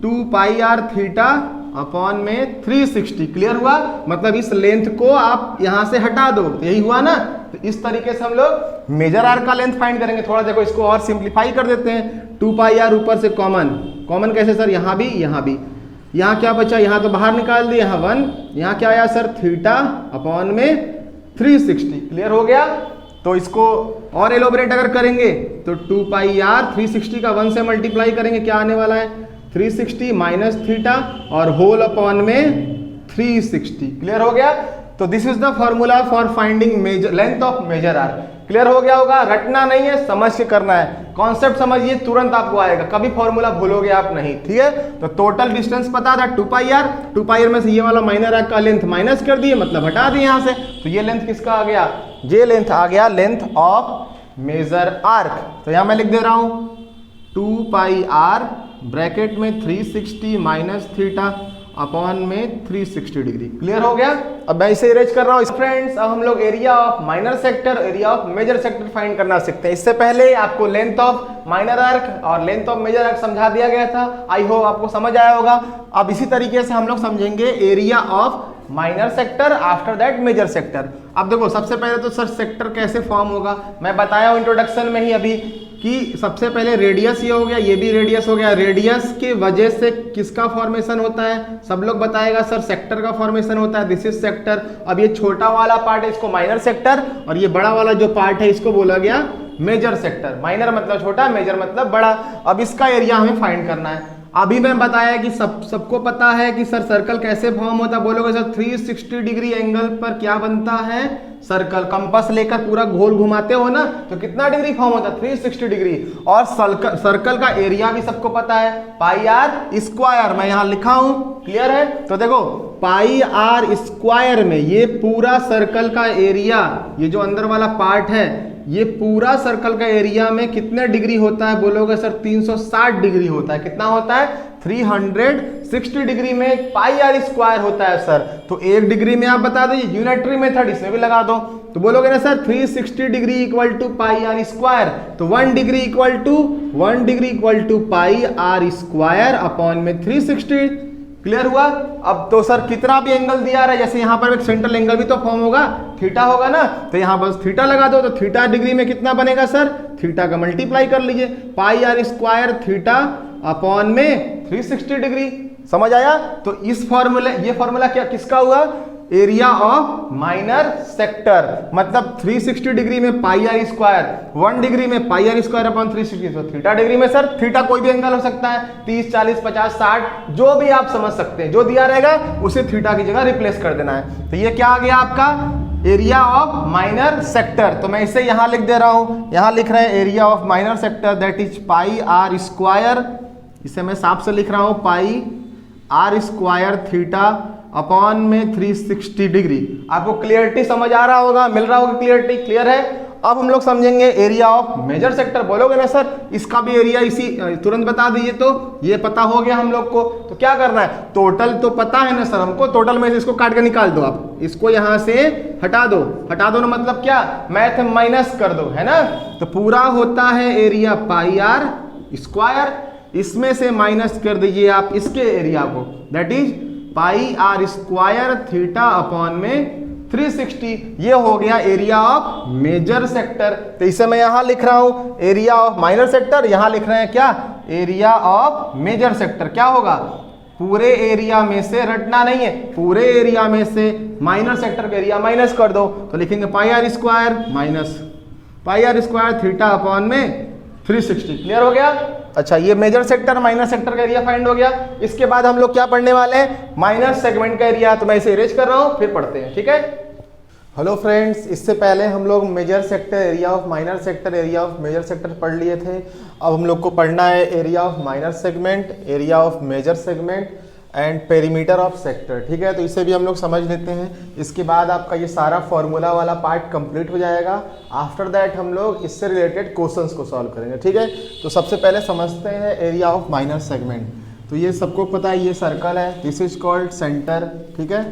2 pi R theta upon में 360। क्लियर हुआ, मतलब इस लेंथ को आप यहां से हटा दो, तो यही हुआ ना। तो इस तरीके से हम लोग मेजर आर का लेंथ फाइंड करेंगे। थोड़ा देखो इसको और सिंप्लीफाई कर देते हैं। 2 पाई आर ऊपर से कॉमन कैसे सर, यहाँ भी यहाँ क्या बचा, यहाँ तो बाहर निकाल दिया, यहाँ 1, यहाँ क्या आया सर थीटा अपॉन में 360। क्लियर हो गया। तो इसको और एलोबरेट अगर करेंगे तो 2 पाई आर 360 का 1 से मल्टीप्लाई करेंगे, क्या आने वाला है 360 माइनस थीटा और होल अपॉन में 360। क्लियर हो गया। तो this is the formula for finding major length of major arc. Clear हो गया होगा, रटना नहीं है, समझ के करना है। कॉन्सेप्ट समझिए, तुरंत आपको आएगा, कभी फॉर्मूला भूलोगे आप नहीं। ठीक है, तो टोटल डिस्टेंस पता था 2 पाई आर में से ये वाला माइनर आर्क का लेंथ माइनस कर दिए, मतलब हटा दिए यहां से। तो ये लेंथ किसका आ गया, ये लेंथ आ गया लेंथ ऑफ मेजर आर्क। तो यहां मैं लिख दे रहा हूं 2 पाई आर ब्रैकेट में 360 माइनस थीटा अपॉन में 360 डिग्री। क्लियर हो गया। अब मैं इसे इरेज कर रहा हूं। फ्रेंड्स अब हम लोग area of minor sector, area of major sector find करना सीखते हैं। इससे पहले आपको लेंथ ऑफ माइनर आर्क और लेंथ ऑफ मेजर आर्क समझा दिया गया था, आई होप आपको समझ आया होगा। अब इसी तरीके से हम लोग समझेंगे area of minor sector, after that major sector. अब देखो सबसे पहले तो सर सेक्टर कैसे फॉर्म होगा, मैं बताया हूं इंट्रोडक्शन में ही अभी कि सबसे पहले रेडियस ये हो गया, ये भी रेडियस हो गया। रेडियस के वजह से किसका फॉर्मेशन होता है, सब लोग बताएगा सर सेक्टर का फॉर्मेशन होता है, दिस इज सेक्टर। अब ये छोटा वाला पार्ट है इसको माइनर सेक्टर, और ये बड़ा वाला जो पार्ट है इसको बोला गया मेजर सेक्टर। माइनर मतलब छोटा, मेजर मतलब बड़ा। अब इसका एरिया हमें फाइंड करना है। अभी मैं बताया कि सबको पता है कि सर सर्कल कैसे फॉर्म होता है। बोलोगे सर 360 डिग्री एंगल पर क्या बनता है सर्कल, कंपास लेकर पूरा गोल घुमाते हो ना, तो कितना डिग्री फॉर्म होता है 360 डिग्री। और सर्कल का एरिया भी सबको पता है पाई आर स्क्वायर, मैं यहां लिखा हूं। क्लियर है। तो देखो पाई आर स्क्वायर में ये पूरा सर्कल का एरिया, ये जो अंदर वाला पार्ट है, ये पूरा सर्कल का एरिया में कितने डिग्री होता है, बोलोगे सर 360 डिग्री होता है। कितना होता है 360 डिग्री में पाई आर स्क्वायर होता है सर। तो 1 डिग्री में आप बता दीजिए, यूनिटरी मेथड इसमें भी लगा दो। तो बोलोगे ना sir 360 degree equal to pi are square, तो 1 degree equal to pi are square upon में 360। क्लियर हुआ। अब तो सर कितना भी एंगल दिया रहा है, जैसे यहाँ पर एक सेंट्रल एंगल भी तो फॉर्म होगा, थीटा होगा ना, तो यहाँ बस थीटा लगा दो। तो थीटा डिग्री में कितना बनेगा सर, थीटा का मल्टीप्लाई कर लीजिए, पाई आर स्क्वायर थीटा अपॉन में 360 डिग्री। समझ आया। तो इस फॉर्मूले, ये फॉर्मूला क्या किसका हुआ, एरिया ऑफ माइनर सेक्टर, मतलब 360 डिग्री में पाई आर स्क्वायर, 1 डिग्री में पाई आर स्क्वायर अपॉन 360, तो थीटा डिग्री में सर थीटा कोई भी एंगल हो सकता है, 30, 40, 50, 60 जो भी आप समझ सकते हैं, जो दिया रहेगा उसे थीटा की जगह रिप्लेस कर देना है। तो ये क्या आ गया आपका एरिया ऑफ माइनर सेक्टर। तो मैं इसे यहां लिख दे रहा हूं, यहां लिख रहे हैं area of minor sector that is pi are square, इसे मैं साफ से लिख रहा हूं pi are square theta upon में 360 डिग्री। आपको क्लियरिटी समझ आ रहा होगा, मिल रहा होगा, क्लियरिटी क्लियर है। अब हम लोग समझेंगे एरिया ऑफ मेजर सेक्टर। बोलोगे ना सर इसका भी एरिया इसी तुरंत बता दीजिए, तो ये पता हो गया हम लोग को। तो क्या करना है, टोटल तो पता है ना सर हमको, टोटल में से इसको काट के निकाल दो, आप इसको यहां से हटा दो। हटा दो ना मतलब क्या, मैथ माइनस कर दो, है ना। तो पूरा होता है एरिया पाई आर स्क्वायर, इसमें से माइनस कर दीजिए आप इसके एरिया को, that is pi are square theta upon में 360। ये हो गया एरिया ऑफ मेजर सेक्टर। तो इसे मैं यहां लिख रहा हूं एरिया ऑफ माइनर सेक्टर, यहां लिख रहे हैं क्या एरिया ऑफ मेजर सेक्टर। क्या होगा, पूरे एरिया में से, रटना नहीं है, पूरे एरिया में से माइनर सेक्टर का एरिया माइनस कर दो, तो लिखेंगे pi are square minus pi are square theta upon में 360। क्लियर हो गया। अच्छा, ये मेजर सेक्टर माइनर सेक्टर का एरिया फाइंड हो गया। इसके बाद हम लोग क्या पढ़ने वाले हैं, माइनर सेगमेंट का एरिया। तो मैं इसे इरेज कर रहा हूं, फिर पढ़ते हैं, ठीक है। हेलो फ्रेंड्स, इससे पहले हम लोग major sector, area of minor sector, area of major sector पढ़ लिए थे। अब हम लोग को पढ़ना है area of minor segment, area of major segment and perimeter of sector, ठीक है। तो इसे भी हम लोग समझ लेते हैं। इसके बाद आपका ये सारा फॉर्मूला वाला पार्ट कंप्लीट हो जाएगा। आफ्टर दैट हम लोग इससे रिलेटेड क्वेश्चंस को सॉल्व करेंगे, ठीक है। तो सबसे पहले समझते हैं एरिया ऑफ माइनर सेगमेंट। तो ये सबको पता है, ये सर्कल है, दिस इज कॉल्ड सेंटर, ठीक है,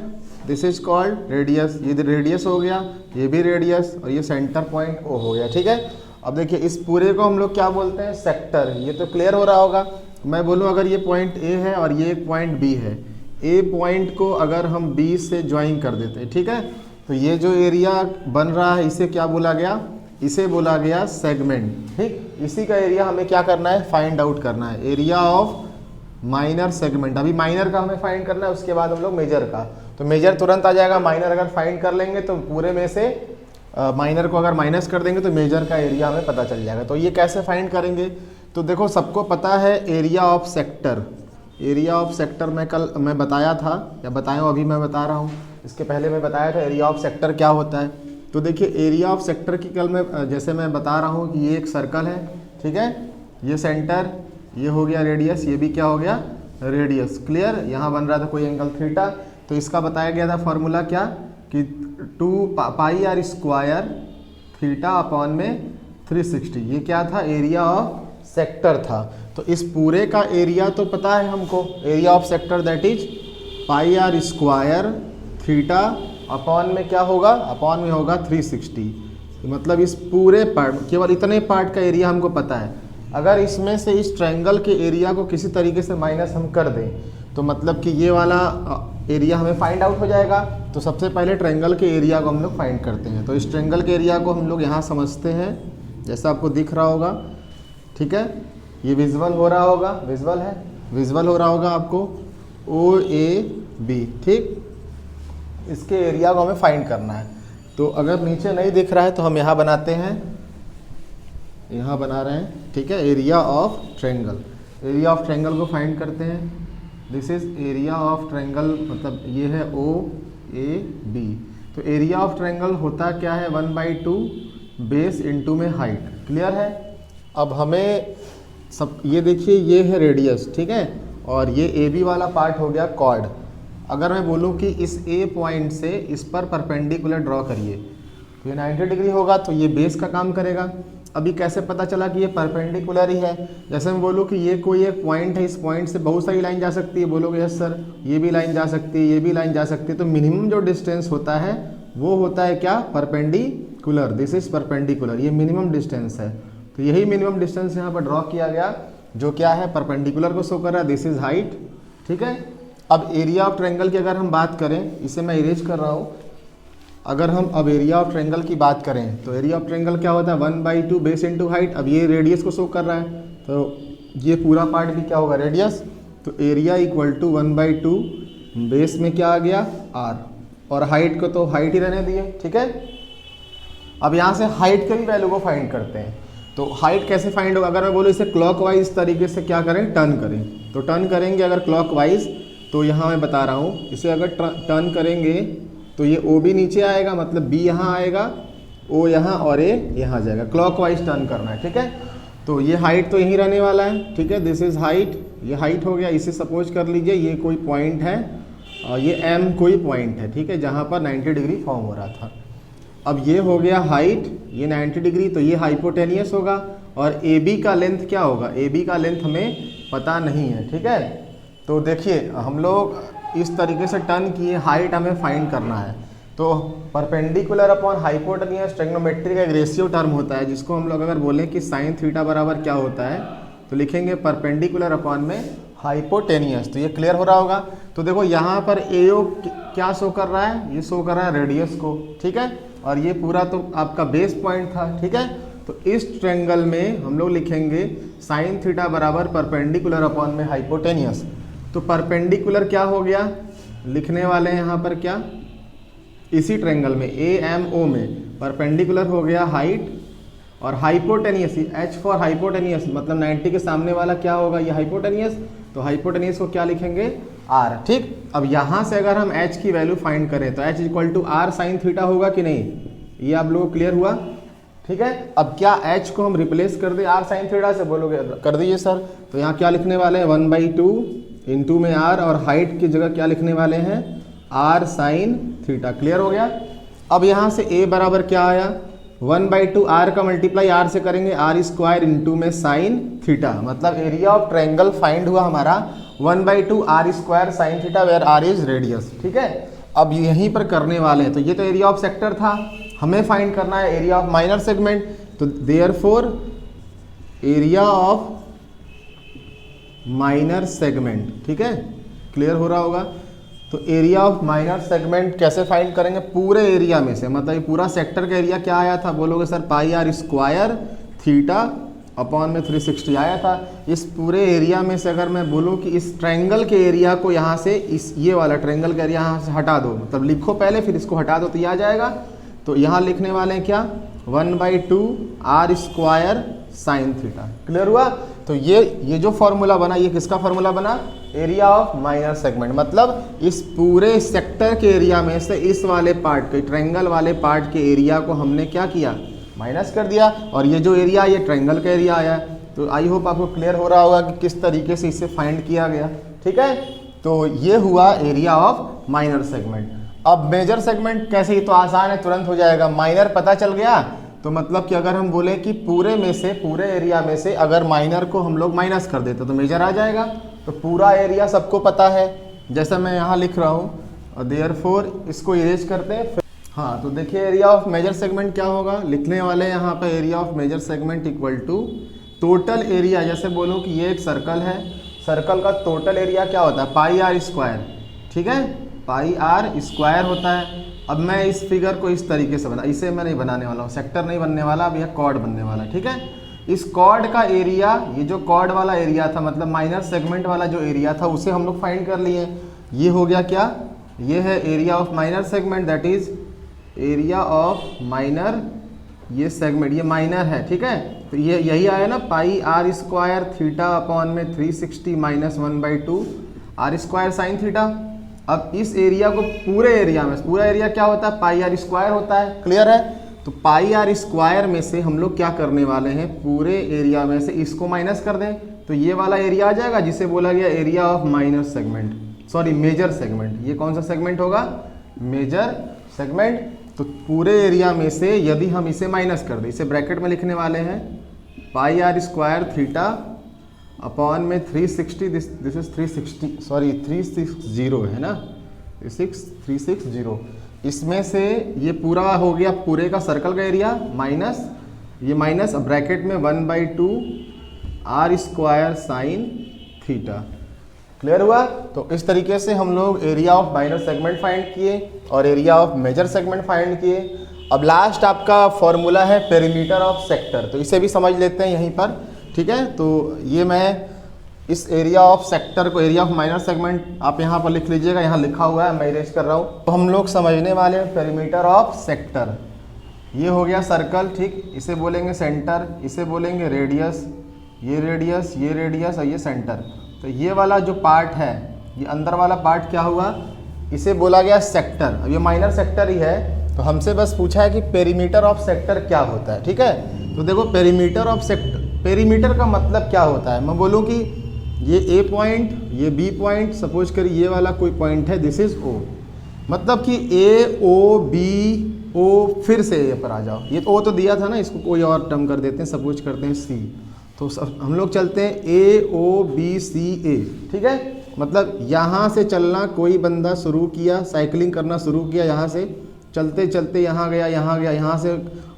दिस इज कॉल्ड रेडियस, ये रेडियस हो गया, ये भी रेडियस, और ये सेंटर पॉइंट ओ हो गया, ठीक है। अब देखिए इस पूरे को हम लोग क्या बोलते हैं, सेक्टर। ये तो क्लियर हो रहा होगा। मैं बोलूँ अगर ये पॉइंट ए है और ये एक पॉइंट बी है, ए पॉइंट को अगर हम बी से ज्वाइन कर देते हैं, ठीक है, तो ये जो एरिया बन रहा है इसे क्या बोला गया, इसे बोला गया सेगमेंट, ठीक। इसी का एरिया हमें क्या करना है, फाइंड आउट करना है, एरिया ऑफ माइनर सेगमेंट। अभी माइनर का हमें फाइंड करना है, उसके बाद हम लोग मेजर का। तो मेजर तुरंत आ जाएगा, माइनर अगर फाइंड कर लेंगे तो पूरे में से माइनर को अगर माइनस कर देंगे तो मेजर का एरिया हमें पता चल जाएगा। तो ये कैसे फाइंड करेंगे, तो देखो सबको पता है area of sector. Area of sector मैं बताया था, या बताया हूँ, अभी मैं बता रहा हूँ, इसके पहले मैं बताया था एरिया ऑफ सेक्टर क्या होता है। तो देखिए एरिया ऑफ सेक्टर की कल मैं जैसे मैं बता रहा हूँ कि ये एक सर्कल है, ठीक है, ये सेंटर, ये हो गया रेडियस, ये भी क्या हो गया रेडियस, क्लियर। यहाँ बन रहा था कोई एंगल थीटा, तो इसका बताया गया था फॉर्मूला क्या कि 2 pi are square theta upon में 360। ये क्या था, एरिया ऑफ सेक्टर था। तो इस पूरे का एरिया तो पता है हमको, area of sector that is pi are square theta upon में क्या होगा, अपॉन में होगा 360। मतलब इस पूरे पार्ट, केवल इतने पार्ट का एरिया हमको पता है। अगर इसमें से इस ट्रायंगल के एरिया को किसी तरीके से माइनस हम कर दें तो मतलब कि ये वाला एरिया हमें फाइंड आउट हो जाएगा। तो सबसे पहले ट्रायंगल के एरिया को हम लोग फाइंड करते हैं। तो इस ट्रायंगल के एरिया को हम लोग यहाँ समझते हैं, जैसा आपको दिख रहा होगा, ठीक है, ये विजुअल हो रहा होगा, विजुअल है, विजुअल हो रहा होगा आपको, ओ ए बी, ठीक। इसके एरिया को हमें फाइंड करना है। तो अगर नीचे नहीं दिख रहा है तो हम यहाँ बनाते हैं, यहाँ बना रहे हैं, ठीक है, area of triangle. Area of triangle को फाइंड करते हैं, this is area of triangle, मतलब ये है ओ ए बी। तो एरिया ऑफ ट्रायंगल होता क्या है, 1/2 बेस इंटू में हाइट, क्लियर है। अब हमें सब ये देखिए, ये है रेडियस, ठीक है, और ये ए बी वाला पार्ट हो गया कॉर्ड। अगर मैं बोलूँ कि इस ए पॉइंट से इस पर परपेंडिकुलर ड्रॉ करिए तो ये 90 डिग्री होगा, तो ये बेस का काम करेगा। अभी कैसे पता चला कि ये परपेंडिकुलर ही है, जैसे मैं बोलूँ कि ये कोई एक पॉइंट है, इस पॉइंट से बहुत सारी लाइन जा सकती है, बोलोगे यस सर, ये भी लाइन जा सकती है, ये भी लाइन जा सकती है। तो मिनिमम जो डिस्टेंस होता है वो होता है क्या, परपेंडिकुलर, दिस इज परपेंडिकुलर, ये मिनिमम डिस्टेंस है। तो यही मिनिमम डिस्टेंस यहाँ पर ड्रॉ किया गया, जो क्या है, परपेंडिकुलर को शो कर रहा है, दिस इज हाइट, ठीक है। अब एरिया ऑफ ट्रायंगल की अगर हम बात करें, इसे मैं इरेज कर रहा हूँ, अगर हम अब एरिया ऑफ ट्रायंगल की बात करें तो एरिया ऑफ ट्रायंगल क्या होता है, 1/2 बेस इंटू हाइट। अब ये रेडियस को शो कर रहा है, तो ये पूरा पार्ट भी क्या होगा, रेडियस। तो एरिया इक्वल टू 1/2 बेस में क्या आ गया, आर, और हाइट को तो हाइट ही रहने दिए, ठीक है। अब यहाँ से हाइट के भी वैल्यू को फाइंड करते हैं। तो हाइट कैसे फाइंड होगा, अगर मैं बोलूँ इसे क्लॉकवाइज तरीके से क्या करें, टर्न करें, तो टर्न करेंगे अगर क्लॉकवाइज, तो यहाँ मैं बता रहा हूँ इसे अगर टर्न करेंगे तो ये ओ बी नीचे आएगा, मतलब बी यहाँ आएगा, ओ यहाँ और ए यहाँ जाएगा, क्लॉकवाइज टर्न करना है, ठीक है। तो ये हाइट तो यहीं रहने वाला है, ठीक है, दिस इज़ हाइट, ये हाइट हो गया। इसे सपोज कर लीजिए ये कोई पॉइंट है और ये एम कोई पॉइंट है, ठीक है, जहाँ पर 90 डिग्री फॉर्म हो रहा था। अब ये हो गया हाइट, ये 90 डिग्री, तो ये हाइपोटेनियस होगा। और ए बी का लेंथ क्या होगा, ए बी का लेंथ हमें पता नहीं है, ठीक है। तो देखिए हम लोग इस तरीके से टर्न किए, हाइट हमें फाइंड करना है। तो परपेंडिकुलर अपॉन हाइपोटेनियस ट्रिग्नोमेट्री का एक रेशियो टर्म होता है, जिसको हम लोग अगर बोलें कि साइन थीटा बराबर क्या होता है, तो लिखेंगे परपेंडिकुलर अपॉन में हाइपोटेनियस। तो ये क्लियर हो रहा होगा। तो देखो यहाँ पर एओ क्या शो कर रहा है, ये शो कर रहा है रेडियस को, ठीक है, और ये पूरा तो आपका बेस पॉइंट था, ठीक है। तो इस ट्रायंगल में हम लोग लिखेंगे साइन थीटा बराबर परपेंडिकुलर अपॉन में हाइपोटेनियस। तो परपेंडिकुलर क्या हो गया, लिखने वाले हैं यहाँ पर क्या, इसी ट्रायंगल में ए एम ओ में परपेंडिकुलर हो गया हाइट, और हाइपोटेनियस, एच फॉर हाइपोटेनियस मतलब 90 के सामने वाला क्या होगा, ये हाइपोटेनियस। तो हाइपोटेनियस को क्या लिखेंगे, आर, ठीक। अब यहाँ से अगर हम एच की वैल्यू फाइंड करें तो H equal to R sine theta होगा कि नहीं, ये आप लोगों को क्लियर हुआ, ठीक है। अब क्या एच को हम रिप्लेस कर दे आर साइन थीटा से, बोलोगे कर दीजिए सर। तो यहाँ क्या लिखने वाले हैं, 1/2 इंटू में आर, और हाइट की जगह क्या लिखने वाले हैं, आर साइन थीटा। क्लियर हो गया। अब यहाँ से ए बराबर क्या आया, 1/2 आर का मल्टीप्लाई आर से करेंगे, आर स्क्वायर इंटू में साइन थीटा, मतलब एरिया ऑफ ट्रायंगल फाइंड हुआ हमारा 1/2 R square sine theta, where R is radius, ठीक है। अब यहीं पर करने वाले हैं, तो ये तो एरिया ऑफ सेक्टर था, हमें फाइंड करना है एरिया ऑफ माइनर सेगमेंट। तो therefore area of minor segment, ठीक है, क्लियर हो रहा होगा। तो एरिया ऑफ माइनर सेगमेंट कैसे फाइंड करेंगे, पूरे एरिया में से, मतलब पूरा सेक्टर का एरिया क्या आया था, बोलोगे sir pi are square theta upon में 360 आया था। इस पूरे एरिया में से अगर मैं बोलूँ कि इस ट्रायंगल के एरिया को यहाँ से, इस ये वाला ट्रायंगल का एरिया यहाँ से हटा दो, मतलब लिखो पहले फिर इसको हटा दो तो ये आ जाएगा। तो यहाँ लिखने वाले हैं क्या, 1/2 R square sine theta. Clear हुआ। तो ये जो फॉर्मूला बना, ये किसका फॉर्मूला बना, एरिया ऑफ माइनर सेगमेंट, मतलब इस पूरे सेक्टर के एरिया में से इस वाले पार्ट के, ट्रायंगल वाले पार्ट के एरिया को हमने क्या किया, माइनस कर दिया, और ये जो एरिया, ये ट्रायंगल का एरिया आया। तो आई होप आपको क्लियर हो रहा होगा कि किस तरीके से इसे फाइंड किया गया, ठीक है। तो ये हुआ एरिया ऑफ माइनर सेगमेंट। अब मेजर सेगमेंट कैसे, ये तो आसान है, तुरंत हो जाएगा। माइनर पता चल गया तो मतलब कि अगर हम बोले कि पूरे में से, पूरे एरिया में से अगर माइनर को हम लोग माइनस कर देते तो मेजर आ जाएगा। तो पूरा एरिया सबको पता है, जैसा मैं यहाँ लिख रहा हूँ, और देयरफॉर इसको इरेज करते हैं। हाँ, तो देखिए एरिया ऑफ मेजर सेगमेंट क्या होगा, लिखने वाले यहाँ पे area of major segment equal to total area. जैसे बोलो कि ये एक सर्कल है, सर्कल का टोटल एरिया क्या होता है, पाई आर स्क्वायर, ठीक है, पाई आर स्क्वायर होता है। अब मैं इस फिगर को इस तरीके से बना, इसे मैं नहीं बनाने वाला हूँ, सेक्टर नहीं बनने वाला, अब यह कॉर्ड बनने वाला, ठीक है। इस कॉर्ड का एरिया, ये जो कॉर्ड वाला एरिया था, मतलब माइनर सेगमेंट वाला जो एरिया था, उसे हम लोग फाइंड कर लिए। ये हो गया क्या, ये है area of minor segment, that is area of minor, ये सेगमेंट, ये माइनर है, ठीक है। तो ये यही आया ना, pi are square theta upon में 360 minus 1/2 R square sine theta. अब इस एरिया को, पूरे एरिया में, पूरा एरिया क्या होता है, पाई आर स्क्वायर होता है, क्लियर है। तो पाई आर स्क्वायर में से हम लोग क्या करने वाले हैं, पूरे एरिया में से इसको माइनस कर दें, तो ये वाला एरिया आ जाएगा जिसे बोला गया area of minor segment, sorry major segment. ये कौन सा सेगमेंट होगा, मेजर सेगमेंट। तो पूरे एरिया में से यदि हम इसे माइनस कर दें, इसे ब्रैकेट में लिखने वाले हैं, पाई आर स्क्वायर थीटा अपॉन में 360, दिस इज 360, सॉरी 360 है ना, 360। इसमें से ये पूरा हो गया पूरे का सर्कल का एरिया, माइनस ये माइनस, ब्रैकेट में 1/2 R square sine theta. Clear हुआ। तो इस तरीके से हम लोग area of minor segment find किए और area of major segment find किए। अब लास्ट आपका फॉर्मूला है पेरीमीटर ऑफ सेक्टर, तो इसे भी समझ लेते हैं यहीं पर, ठीक है। तो ये मैं इस एरिया ऑफ सेक्टर को, एरिया ऑफ माइनर सेगमेंट आप यहाँ पर लिख लीजिएगा, यहाँ लिखा हुआ है, मैं इरेज कर रहा हूँ। तो हम लोग समझने वाले हैं पेरीमीटर ऑफ सेक्टर। ये हो गया सर्कल, ठीक, इसे बोलेंगे सेंटर, इसे बोलेंगे रेडियस, ये रेडियस, ये रेडियस और ये सेंटर। तो ये वाला जो पार्ट है, ये अंदर वाला पार्ट क्या हुआ, इसे बोला गया सेक्टर। अब ये माइनर सेक्टर ही है, तो हमसे बस पूछा है कि पेरीमीटर ऑफ सेक्टर क्या होता है, ठीक है। तो देखो पेरीमीटर ऑफ सेक्टर, पेरीमीटर का मतलब क्या होता है, मैं बोलूँ कि ये ए पॉइंट, ये बी पॉइंट, सपोज करिए ये वाला कोई पॉइंट है, दिस इज ओ, मतलब कि ए ओ बी ओ, फिर से ए पर आ जाओ, ये ओ तो दिया था ना, इसको कोई और टर्म कर देते हैं, सपोज करते हैं सी। तो हम लोग चलते हैं ए ओ बी सी ए, ठीक है। मतलब यहाँ से चलना, कोई बंदा शुरू किया, साइकिलिंग करना शुरू किया, यहाँ से चलते चलते यहाँ गया, यहाँ गया, यहाँ से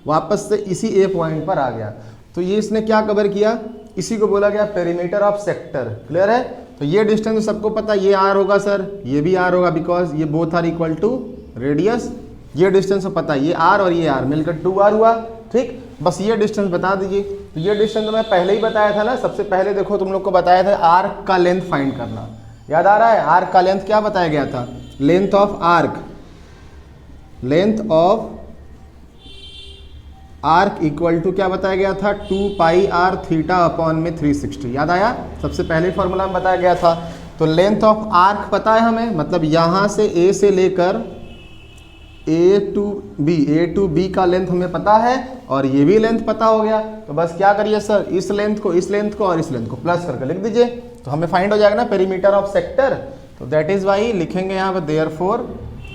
वापस से इसी ए पॉइंट पर आ गया। तो ये इसने क्या कवर किया, इसी को बोला गया पेरीमीटर ऑफ सेक्टर। क्लियर है। तो ये डिस्टेंस सबको पता, ये आर होगा सर, ये भी आर होगा, बिकॉज ये both are equal to radius. ये डिस्टेंस को पता है, ये आर और ये आर मिलकर 2r हुआ, ठीक। बस ये डिस्टेंस बता दीजिए। तो ये डिस्टेंस तो मैं पहले ही बताया था ना, सबसे पहले देखो तुम लोग को बताया था आर्क का लेंथ फाइंड करना, याद आ रहा है। आर्क का लेंथ क्या बताया गया था, length of arc, length of arc equal to क्या बताया गया था, 2 पाई आर थीटा अपॉन में 360, याद आया, सबसे पहले फॉर्मूला में बताया गया था। तो लेंथ ऑफ आर्क पता है हमें, मतलब यहाँ से ए से लेकर ए टू बी का लेंथ हमें पता है, और ये भी लेंथ पता हो गया। तो बस क्या करिए सर, इस लेंथ को और इस लेंथ को प्लस करके लिख दीजिए, तो हमें फाइंड हो जाएगा ना पेरीमीटर ऑफ सेक्टर। तो दैट इज वाई लिखेंगे यहाँ पे therefore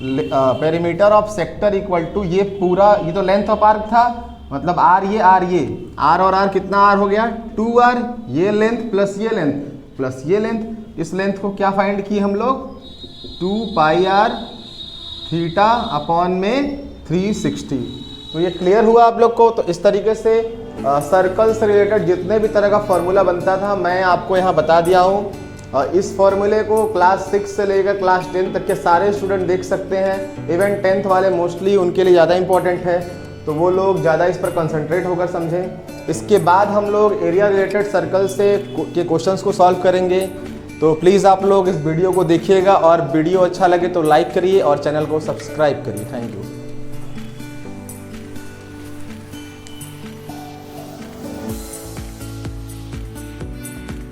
perimeter of sector equal to, ये पूरा, ये तो लेंथ ऑफ आर्क था, मतलब आर ये आर और आर कितना आर हो गया 2r, ये लेंथ प्लस ये लेंथ प्लस ये लेंथ। इस लेंथ को क्या फाइंड की हम लोग, 2 पाई आर थीटा अपॉन में 360। तो ये क्लियर हुआ आप लोग को। तो इस तरीके से सर्कल से रिलेटेड जितने भी तरह का फॉर्मूला बनता था मैं आपको यहाँ बता दिया हूँ। इस फॉर्मूले को क्लास 6 से लेकर क्लास 10 तक के सारे स्टूडेंट देख सकते हैं। इवन 10th वाले मोस्टली उनके लिए ज़्यादा इंपॉर्टेंट है, तो वो लोग ज़्यादा इस पर कंसंट्रेट होकर समझें। इसके बाद हम लोग एरिया रिलेटेड सर्कल से के क्वेश्चंस को सॉल्व करेंगे। तो प्लीज़ आप लोग इस वीडियो को देखिएगा, और वीडियो अच्छा लगे तो लाइक करिए और चैनल को सब्सक्राइब करिए। Thank you.